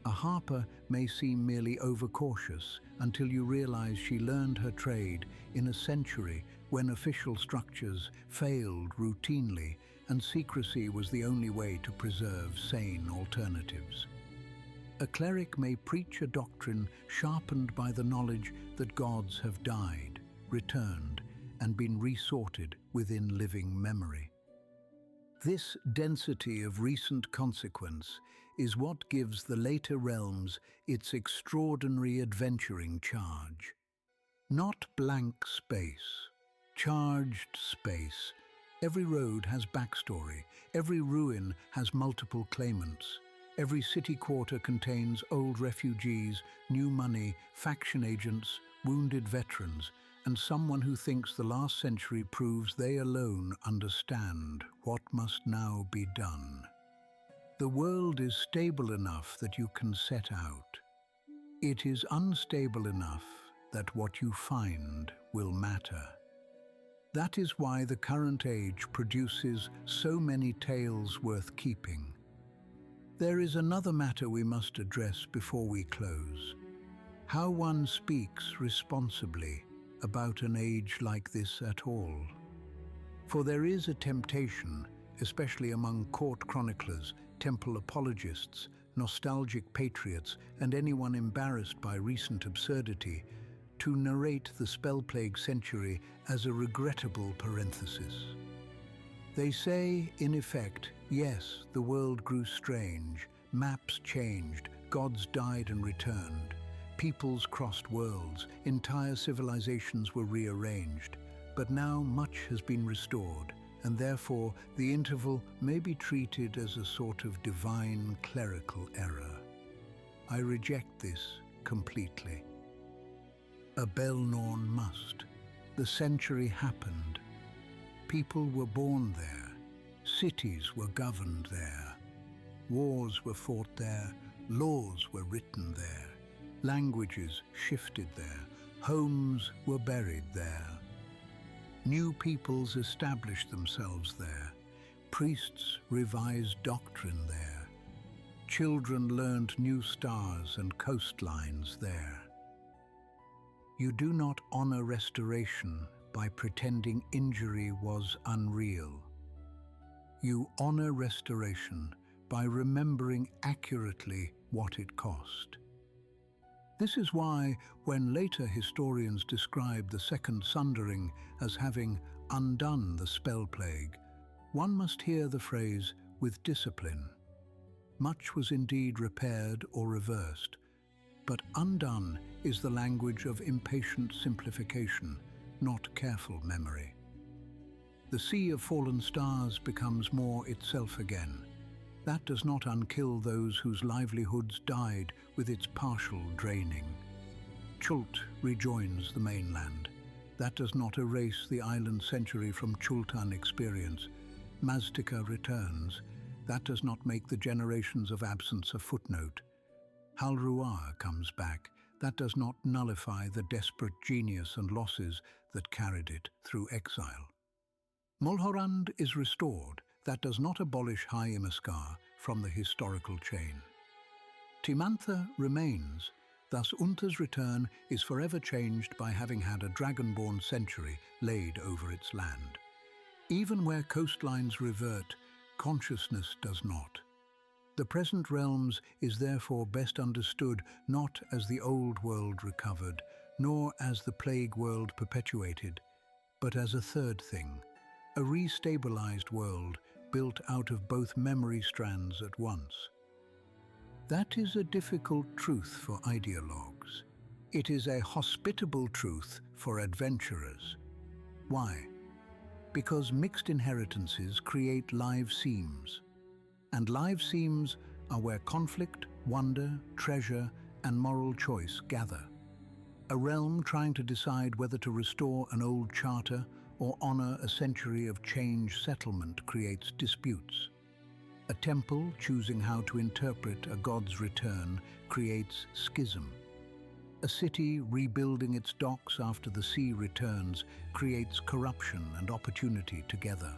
A harper may seem merely overcautious until you realize she learned her trade in a century when official structures failed routinely and secrecy was the only way to preserve sane alternatives. A cleric may preach a doctrine sharpened by the knowledge that gods have died, returned, and been resorted within living memory. This density of recent consequence is what gives the later realms its extraordinary adventuring charge. Not blank space, charged space. Every road has backstory, every ruin has multiple claimants. Every city quarter contains old refugees, new money, faction agents, wounded veterans, and someone who thinks the last century proves they alone understand what must now be done. The world is stable enough that you can set out. It is unstable enough that what you find will matter. That is why the current age produces so many tales worth keeping. There is another matter we must address before we close. How one speaks responsibly about an age like this at all. For there is a temptation, especially among court chroniclers, temple apologists, nostalgic patriots, and anyone embarrassed by recent absurdity, to narrate the spell-plagued century as a regrettable parenthesis. They say, in effect, yes, the world grew strange, maps changed, gods died and returned, peoples crossed worlds, entire civilizations were rearranged, but now much has been restored, and therefore the interval may be treated as a sort of divine clerical error. I reject this completely. A Belnorn must. The century happened. People were born there. Cities were governed there. Wars were fought there. Laws were written there. Languages shifted there. Homes were buried there. New peoples established themselves there. Priests revised doctrine there. Children learned new stars and coastlines there. You do not honor restoration by pretending injury was unreal. You honor restoration by remembering accurately what it cost. This is why, when later historians describe the Second Sundering as having undone the spell plague, one must hear the phrase with discipline. Much was indeed repaired or reversed, but undone is the language of impatient simplification, not careful memory. The sea of fallen stars becomes more itself again. That does not unkill those whose livelihoods died with its partial draining. Chult rejoins the mainland. That does not erase the island century from Chultan experience. Maztica returns. That does not make the generations of absence a footnote. Halruar comes back. That does not nullify the desperate genius and losses that carried it through exile. Mulhorand is restored. That does not abolish High Imaskar from the historical chain. Timantha remains. Thus Unta's return is forever changed by having had a dragonborn century laid over its land. Even where coastlines revert, consciousness does not. The present realms is therefore best understood not as the old world recovered, nor as the plague world perpetuated, but as a third thing, a restabilized world built out of both memory strands at once. That is a difficult truth for ideologues. It is a hospitable truth for adventurers. Why? Because mixed inheritances create live seams. And live seams are where conflict, wonder, treasure, and moral choice gather. A realm trying to decide whether to restore an old charter or honor a century of change settlement creates disputes. A temple choosing how to interpret a god's return creates schism. A city rebuilding its docks after the sea returns creates corruption and opportunity together.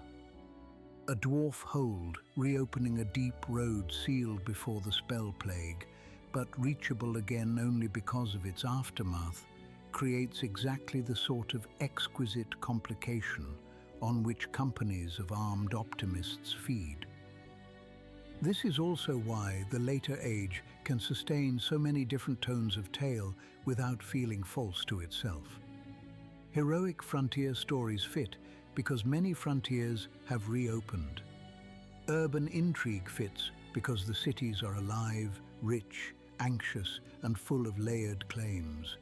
A dwarf hold reopening a deep road sealed before the spell plague, but reachable again only because of its aftermath, creates exactly the sort of exquisite complication on which companies of armed optimists feed. This is also why the later age can sustain so many different tones of tale without feeling false to itself. Heroic frontier stories fit because many frontiers have reopened. Urban intrigue fits because the cities are alive, rich, anxious, and full of layered claims.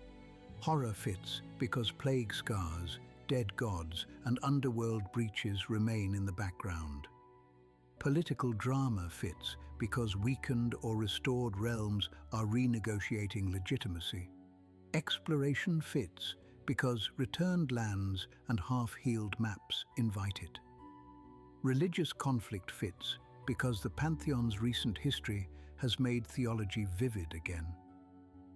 Horror fits because plague scars, dead gods, and underworld breaches remain in the background. Political drama fits because weakened or restored realms are renegotiating legitimacy. Exploration fits because returned lands and half-healed maps invite it. Religious conflict fits because the Pantheon's recent history has made theology vivid again.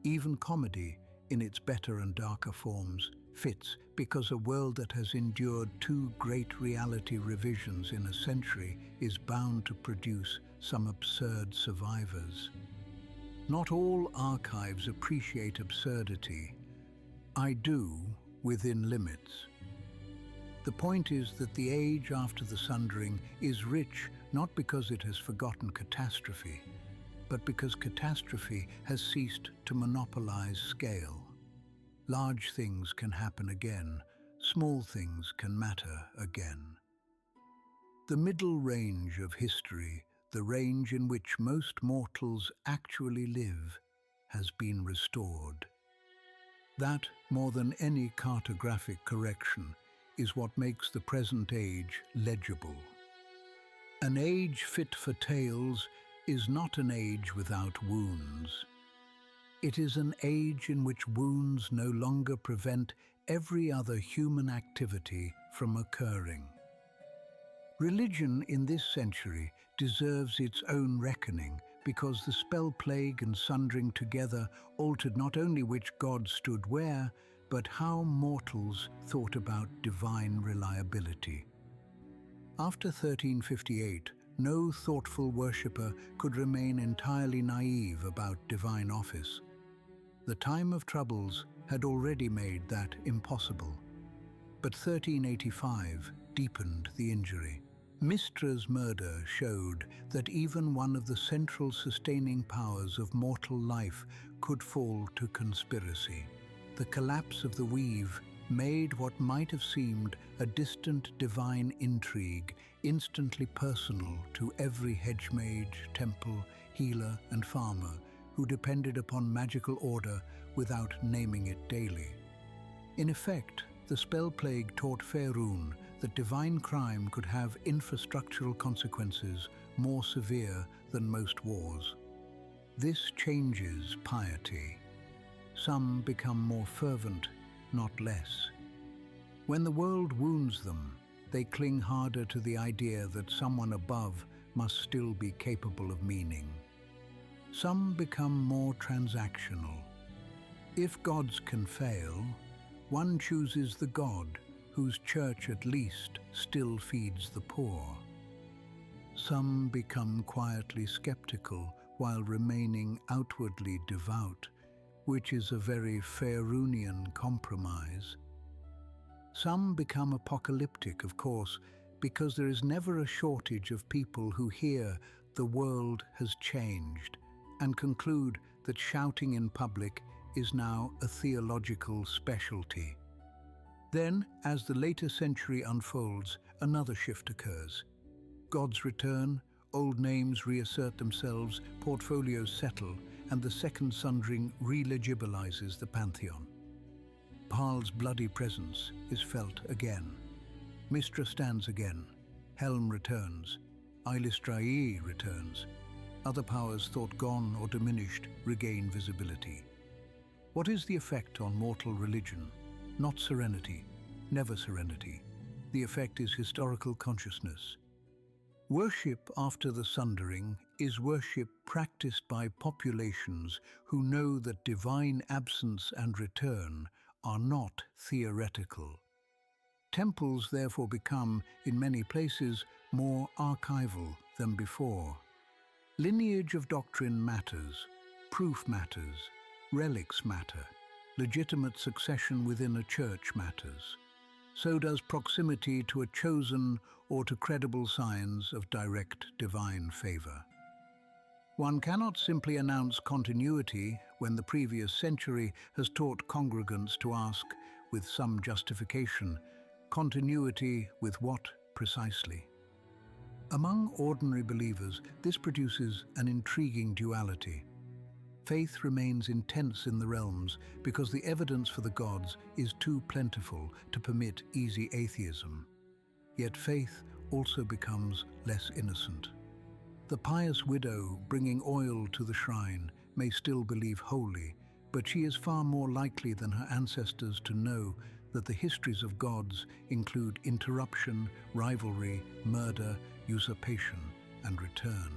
Even comedy, in its better and darker forms, fits because a world that has endured two great reality revisions in a century is bound to produce some absurd survivors. Not all archives appreciate absurdity. I do, within limits. The point is that the age after the Sundering is rich not because it has forgotten catastrophe, but because catastrophe has ceased to monopolize scale. Large things can happen again, small things can matter again. The middle range of history, the range in which most mortals actually live, has been restored. That, more than any cartographic correction, is what makes the present age legible. An age fit for tales is not an age without wounds. It is an age in which wounds no longer prevent every other human activity from occurring. Religion in this century deserves its own reckoning because the spell plague and Sundering together altered not only which god stood where, but how mortals thought about divine reliability. After 1358, no thoughtful worshipper could remain entirely naive about divine office. The time of troubles had already made that impossible. But 1385 deepened the injury. Mistra's murder showed that even one of the central sustaining powers of mortal life could fall to conspiracy. The collapse of the weave made what might have seemed a distant divine intrigue instantly personal to every hedgemage, temple, healer, and farmer who depended upon magical order without naming it daily. In effect, the spell plague taught Faerûn that divine crime could have infrastructural consequences more severe than most wars. This changes piety. Some become more fervent, not less. When the world wounds them, they cling harder to the idea that someone above must still be capable of meaning. Some become more transactional. If gods can fail, one chooses the god whose church at least still feeds the poor. Some become quietly skeptical while remaining outwardly devout, which is a very Faerûnian compromise. Some become apocalyptic, of course, because there is never a shortage of people who hear the world has changed and conclude that shouting in public is now a theological specialty. Then, as the later century unfolds, another shift occurs. Gods return, old names reassert themselves, portfolios settle, and the second Sundering re-legibilizes the pantheon. Bhaal's bloody presence is felt again. Mistra stands again. Helm returns. Eilistraee returns. Other powers thought gone or diminished regain visibility. What is the effect on mortal religion? Not serenity, never serenity. The effect is historical consciousness. Worship after the Sundering is worship practiced by populations who know that divine absence and return are not theoretical. Temples therefore become, in many places, more archival than before. Lineage of doctrine matters, proof matters, relics matter, legitimate succession within a church matters. So does proximity to a chosen or to credible signs of direct divine favor. One cannot simply announce continuity when the previous century has taught congregants to ask, with some justification, continuity with what precisely? Among ordinary believers, this produces an intriguing duality. Faith remains intense in the realms because the evidence for the gods is too plentiful to permit easy atheism. Yet faith also becomes less innocent. The pious widow bringing oil to the shrine may still believe wholly, but she is far more likely than her ancestors to know that the histories of gods include interruption, rivalry, murder, usurpation, and return.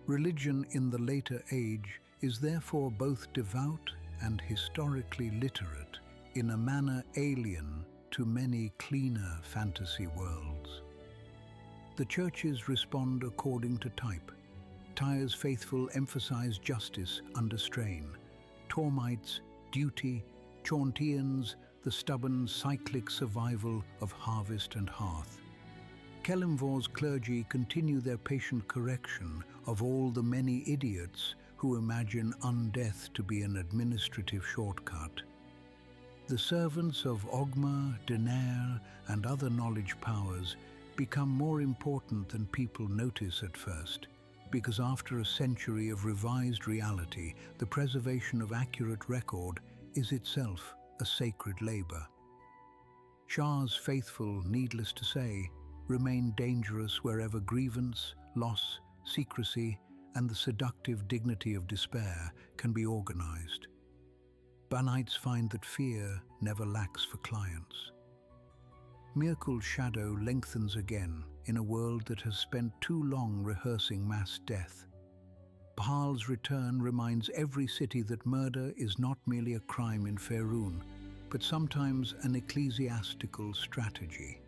Religion in the later age is therefore both devout and historically literate in a manner alien to many cleaner fantasy worlds. The churches respond according to type. Tyre's faithful emphasize justice under strain. Tormites, duty. Chaunteans, the stubborn cyclic survival of harvest and hearth. Kelimvor's clergy continue their patient correction of all the many idiots who imagine undeath to be an administrative shortcut. The servants of Ogma, Denair, and other knowledge powers become more important than people notice at first, because after a century of revised reality, the preservation of accurate record is itself a sacred labor. Shah's faithful, needless to say, remain dangerous wherever grievance, loss, secrecy, and the seductive dignity of despair can be organized. Banites find that fear never lacks for clients. Mirkul's shadow lengthens again in a world that has spent too long rehearsing mass death. Bhaal's return reminds every city that murder is not merely a crime in Faerûn, but sometimes an ecclesiastical strategy.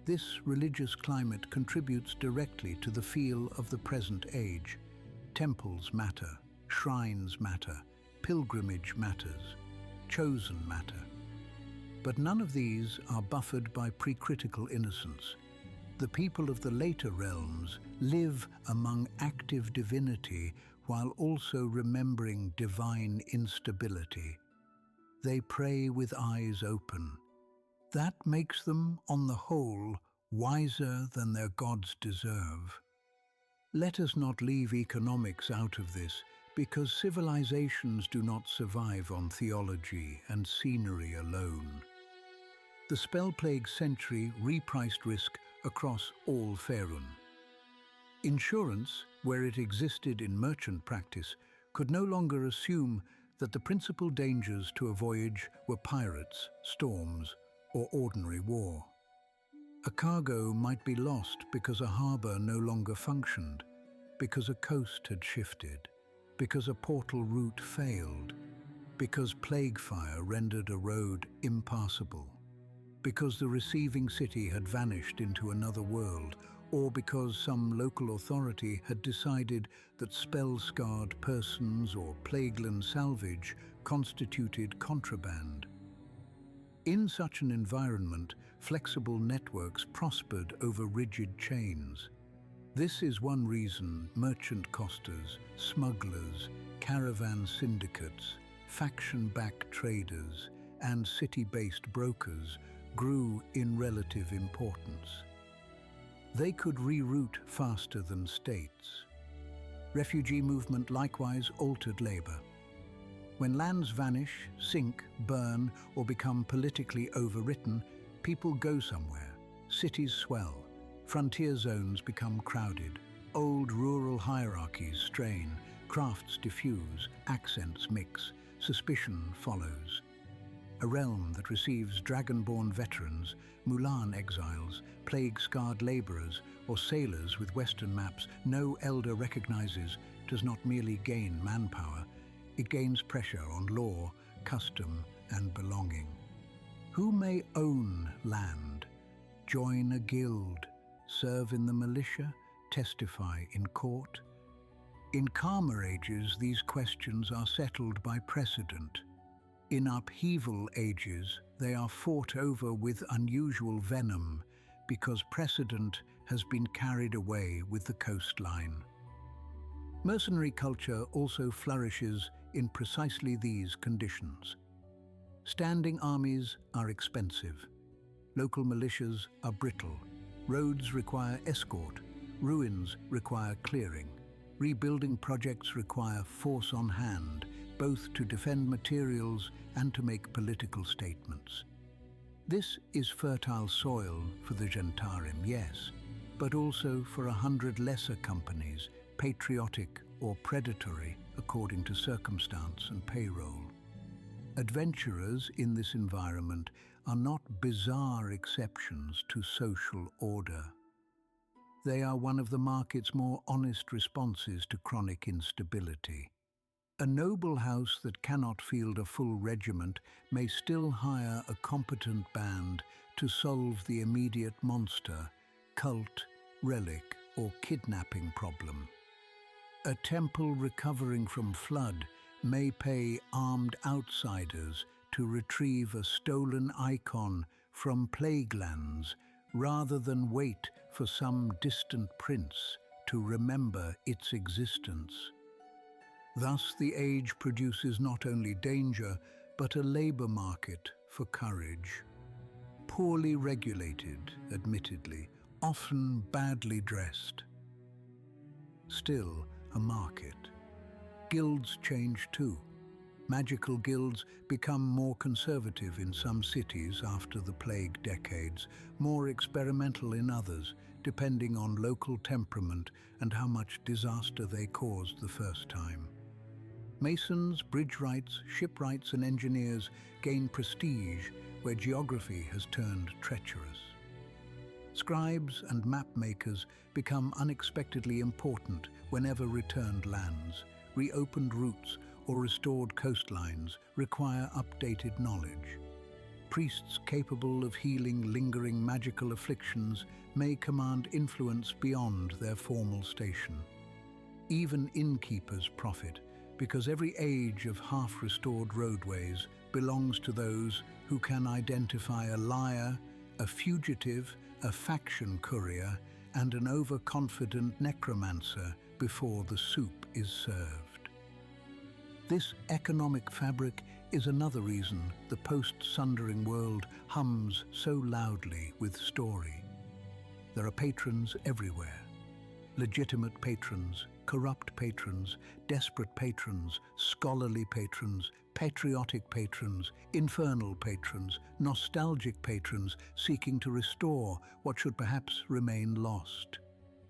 This religious climate contributes directly to the feel of the present age. Temples matter, shrines matter, pilgrimage matters, chosen matter. But none of these are buffered by pre-critical innocence. The people of the later realms live among active divinity while also remembering divine instability. They pray with eyes open. That makes them, on the whole, wiser than their gods deserve. Let us not leave economics out of this, because civilizations do not survive on theology and scenery alone. The spell-plagued century repriced risk across all Faerûn. Insurance, where it existed in merchant practice, could no longer assume that the principal dangers to a voyage were pirates, storms, or ordinary war. A cargo might be lost because a harbour no longer functioned, because a coast had shifted, because a portal route failed, because plague fire rendered a road impassable, because the receiving city had vanished into another world, or because some local authority had decided that spell-scarred persons or plagueland salvage constituted contraband. In such an environment, flexible networks prospered over rigid chains. This is one reason merchant costas, smugglers, caravan syndicates, faction-backed traders, and city-based brokers grew in relative importance. They could reroute faster than states. Refugee movement likewise altered labor. When lands vanish, sink, burn, or become politically overwritten, people go somewhere. Cities swell. Frontier zones become crowded. Old rural hierarchies strain. Crafts diffuse. Accents mix. Suspicion follows. A realm that receives dragonborn veterans, Mulan exiles, plague-scarred laborers, or sailors with Western maps no elder recognizes does not merely gain manpower, it gains pressure on law, custom, and belonging. Who may own land, join a guild, serve in the militia, testify in court? In calmer ages, these questions are settled by precedent. In upheaval ages, they are fought over with unusual venom because precedent has been carried away with the coastline. Mercenary culture also flourishes in precisely these conditions. Standing armies are expensive. Local militias are brittle. Roads require escort. Ruins require clearing. Rebuilding projects require force on hand, both to defend materials and to make political statements. This is fertile soil for the Gentarim, yes, but also for 100 lesser companies, patriotic or predatory according to circumstance and payroll. Adventurers in this environment are not bizarre exceptions to social order. They are one of the market's more honest responses to chronic instability. A noble house that cannot field a full regiment may still hire a competent band to solve the immediate monster, cult, relic, or kidnapping problem. A temple recovering from flood may pay armed outsiders to retrieve a stolen icon from plaguelands rather than wait for some distant prince to remember its existence. Thus, the age produces not only danger, but a labor market for courage. Poorly regulated, admittedly, often badly dressed. Still a market. Guilds change too. Magical guilds become more conservative in some cities after the plague decades, more experimental in others, depending on local temperament and how much disaster they caused the first time. Masons, bridge-wrights, shipwrights and engineers gain prestige where geography has turned treacherous. Scribes and map-makers become unexpectedly important whenever returned lands, reopened routes, or restored coastlines require updated knowledge. Priests capable of healing lingering magical afflictions may command influence beyond their formal station. Even innkeepers profit, because every age of half-restored roadways belongs to those who can identify a liar, a fugitive, a faction courier, and an overconfident necromancer before the soup is served. This economic fabric is another reason the post-Sundering world hums so loudly with story. There are patrons everywhere. Legitimate patrons, corrupt patrons, desperate patrons, scholarly patrons, patriotic patrons, infernal patrons, nostalgic patrons seeking to restore what should perhaps remain lost.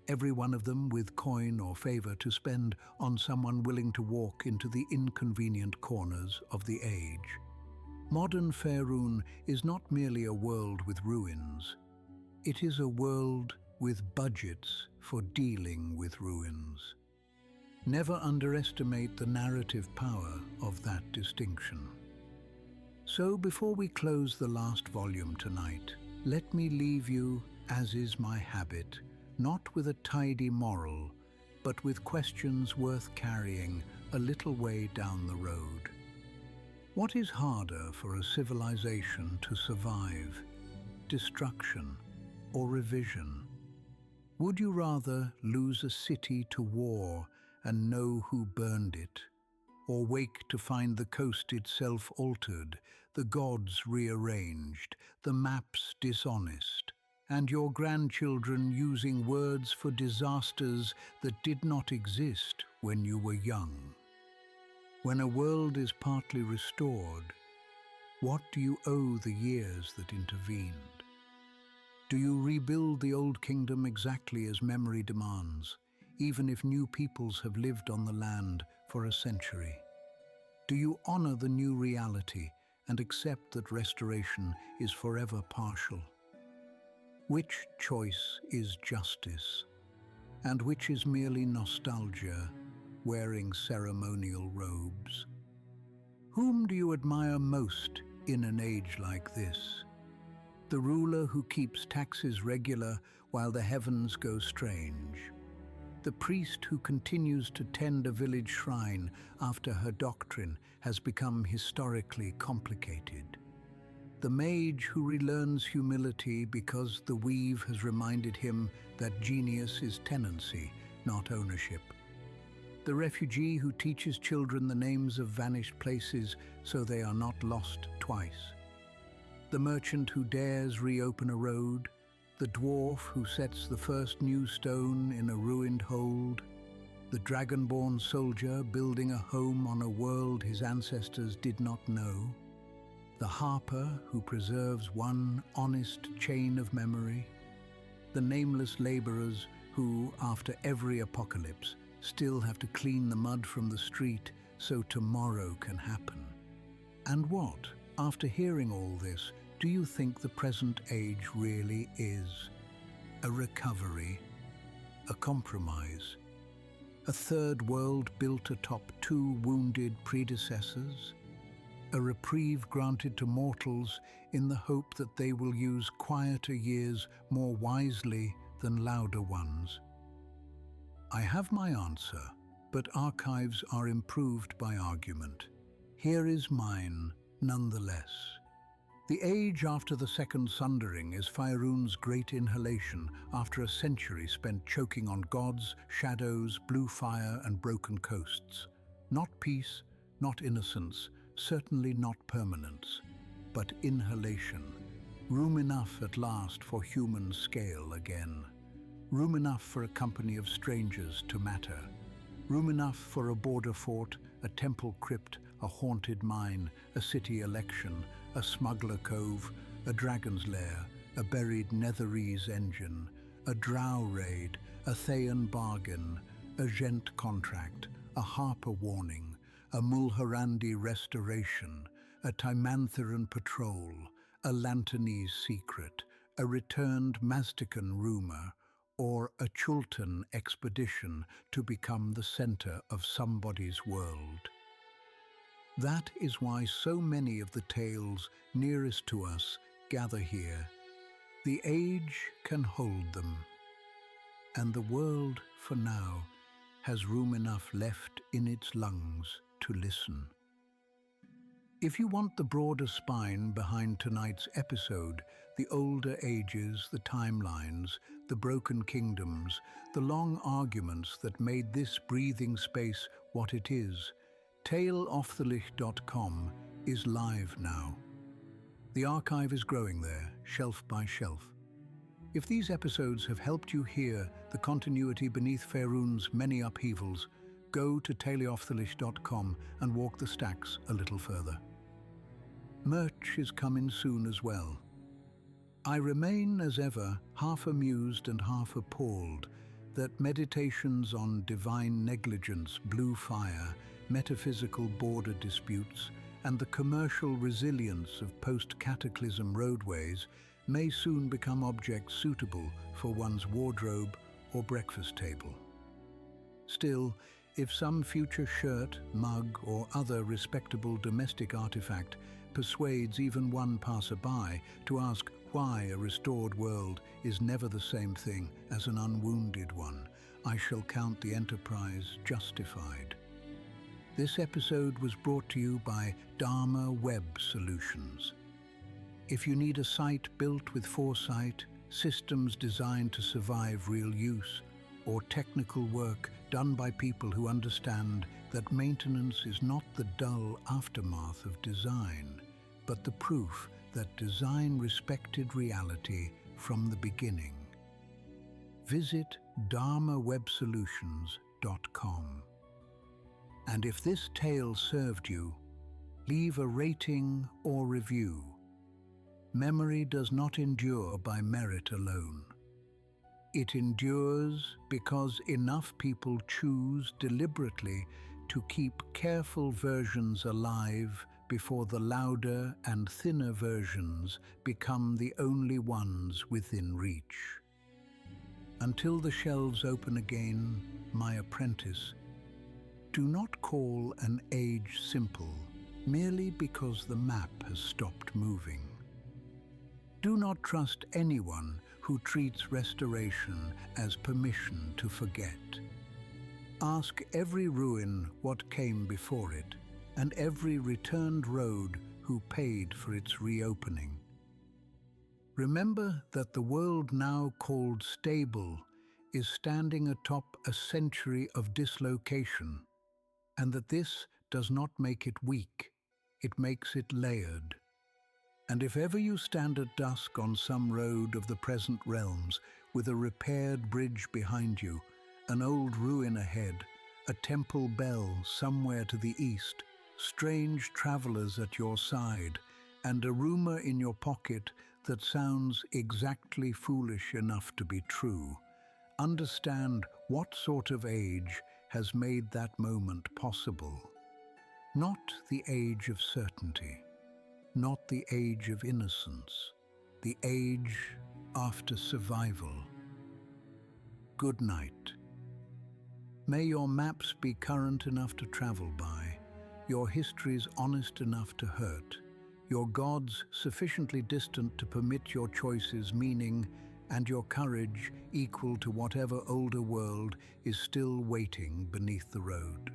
Every one of them with coin or favor to spend on someone willing to walk into the inconvenient corners of the age. Modern Faerûn is not merely a world with ruins. It is a world with budgets for dealing with ruins. Never underestimate the narrative power of that distinction. So before we close the last volume tonight, let me leave you, as is my habit, not with a tidy moral, but with questions worth carrying a little way down the road. What is harder for a civilization to survive? Destruction or revision? Would you rather lose a city to war and know who burned it, or wake to find the coast itself altered, the gods rearranged, the maps dishonest, and your grandchildren using words for disasters that did not exist when you were young? When a world is partly restored, what do you owe the years that intervened? Do you rebuild the old kingdom exactly as memory demands, even if new peoples have lived on the land for a century? Do you honor the new reality and accept that restoration is forever partial? Which choice is justice, and which is merely nostalgia wearing ceremonial robes? Whom do you admire most in an age like this? The ruler who keeps taxes regular while the heavens go strange. The priest who continues to tend a village shrine after her doctrine has become historically complicated. The mage who relearns humility because the weave has reminded him that genius is tenancy, not ownership. The refugee who teaches children the names of vanished places so they are not lost twice. The merchant who dares reopen a road, the dwarf who sets the first new stone in a ruined hold, the dragonborn soldier building a home on a world his ancestors did not know, the harper who preserves one honest chain of memory, the nameless laborers who, after every apocalypse, still have to clean the mud from the street so tomorrow can happen. And what, after hearing all this, do you think the present age really is? A recovery? A compromise? A third world built atop two wounded predecessors? A reprieve granted to mortals in the hope that they will use quieter years more wisely than louder ones? I have my answer, but archives are improved by argument. Here is mine, nonetheless. The age after the second Sundering is Faerûn's great inhalation after a century spent choking on gods, shadows, blue fire and broken coasts. Not peace, not innocence, certainly not permanence, but inhalation. Room enough at last for human scale again. Room enough for a company of strangers to matter. Room enough for a border fort, a temple crypt, a haunted mine, a city election, a smuggler cove, a dragon's lair, a buried Netherese engine, a drow raid, a Thayan bargain, a Gent contract, a Harper warning, a Mulhorandi restoration, a Timantheran patrol, a Lanternese secret, a returned Mazdakan rumor, or a Chultan expedition to become the center of somebody's world. That is why so many of the tales nearest to us gather here. The age can hold them, and the world, for now, has room enough left in its lungs to listen. If you want the broader spine behind tonight's episode, the older ages, the timelines, the broken kingdoms, the long arguments that made this breathing space what it is, taleofthelich.com is live now. The archive is growing there, shelf by shelf. If these episodes have helped you hear the continuity beneath Faerûn's many upheavals, go to taleofthelich.com and walk the stacks a little further. Merch is coming soon as well. I remain, as ever, half amused and half appalled that meditations on divine negligence, blue fire, metaphysical border disputes, and the commercial resilience of post-cataclysm roadways may soon become objects suitable for one's wardrobe or breakfast table. Still, if some future shirt, mug, or other respectable domestic artifact persuades even one passerby to ask why a restored world is never the same thing as an unwounded one, I shall count the enterprise justified. This episode was brought to you by Dharma Web Solutions. If you need a site built with foresight, systems designed to survive real use, or technical work done by people who understand that maintenance is not the dull aftermath of design, but the proof that design respected reality from the beginning, visit dharmawebsolutions.com. And if this tale served you, leave a rating or review. Memory does not endure by merit alone. It endures because enough people choose deliberately to keep careful versions alive before the louder and thinner versions become the only ones within reach. Until the shelves open again, my apprentice, do not call an age simple merely because the map has stopped moving. Do not trust anyone who treats restoration as permission to forget. Ask every ruin what came before it, and every returned road who paid for its reopening. Remember that the world now called stable is standing atop a century of dislocation, and that this does not make it weak, it makes it layered. And if ever you stand at dusk on some road of the present realms, with a repaired bridge behind you, an old ruin ahead, a temple bell somewhere to the east, strange travelers at your side, and a rumor in your pocket that sounds exactly foolish enough to be true, understand what sort of age has made that moment possible. Not the age of certainty, not the age of innocence, the age after survival. Good night. May your maps be current enough to travel by, your histories honest enough to hurt, your gods sufficiently distant to permit your choices meaning, and your courage equal to whatever older world is still waiting beneath the road.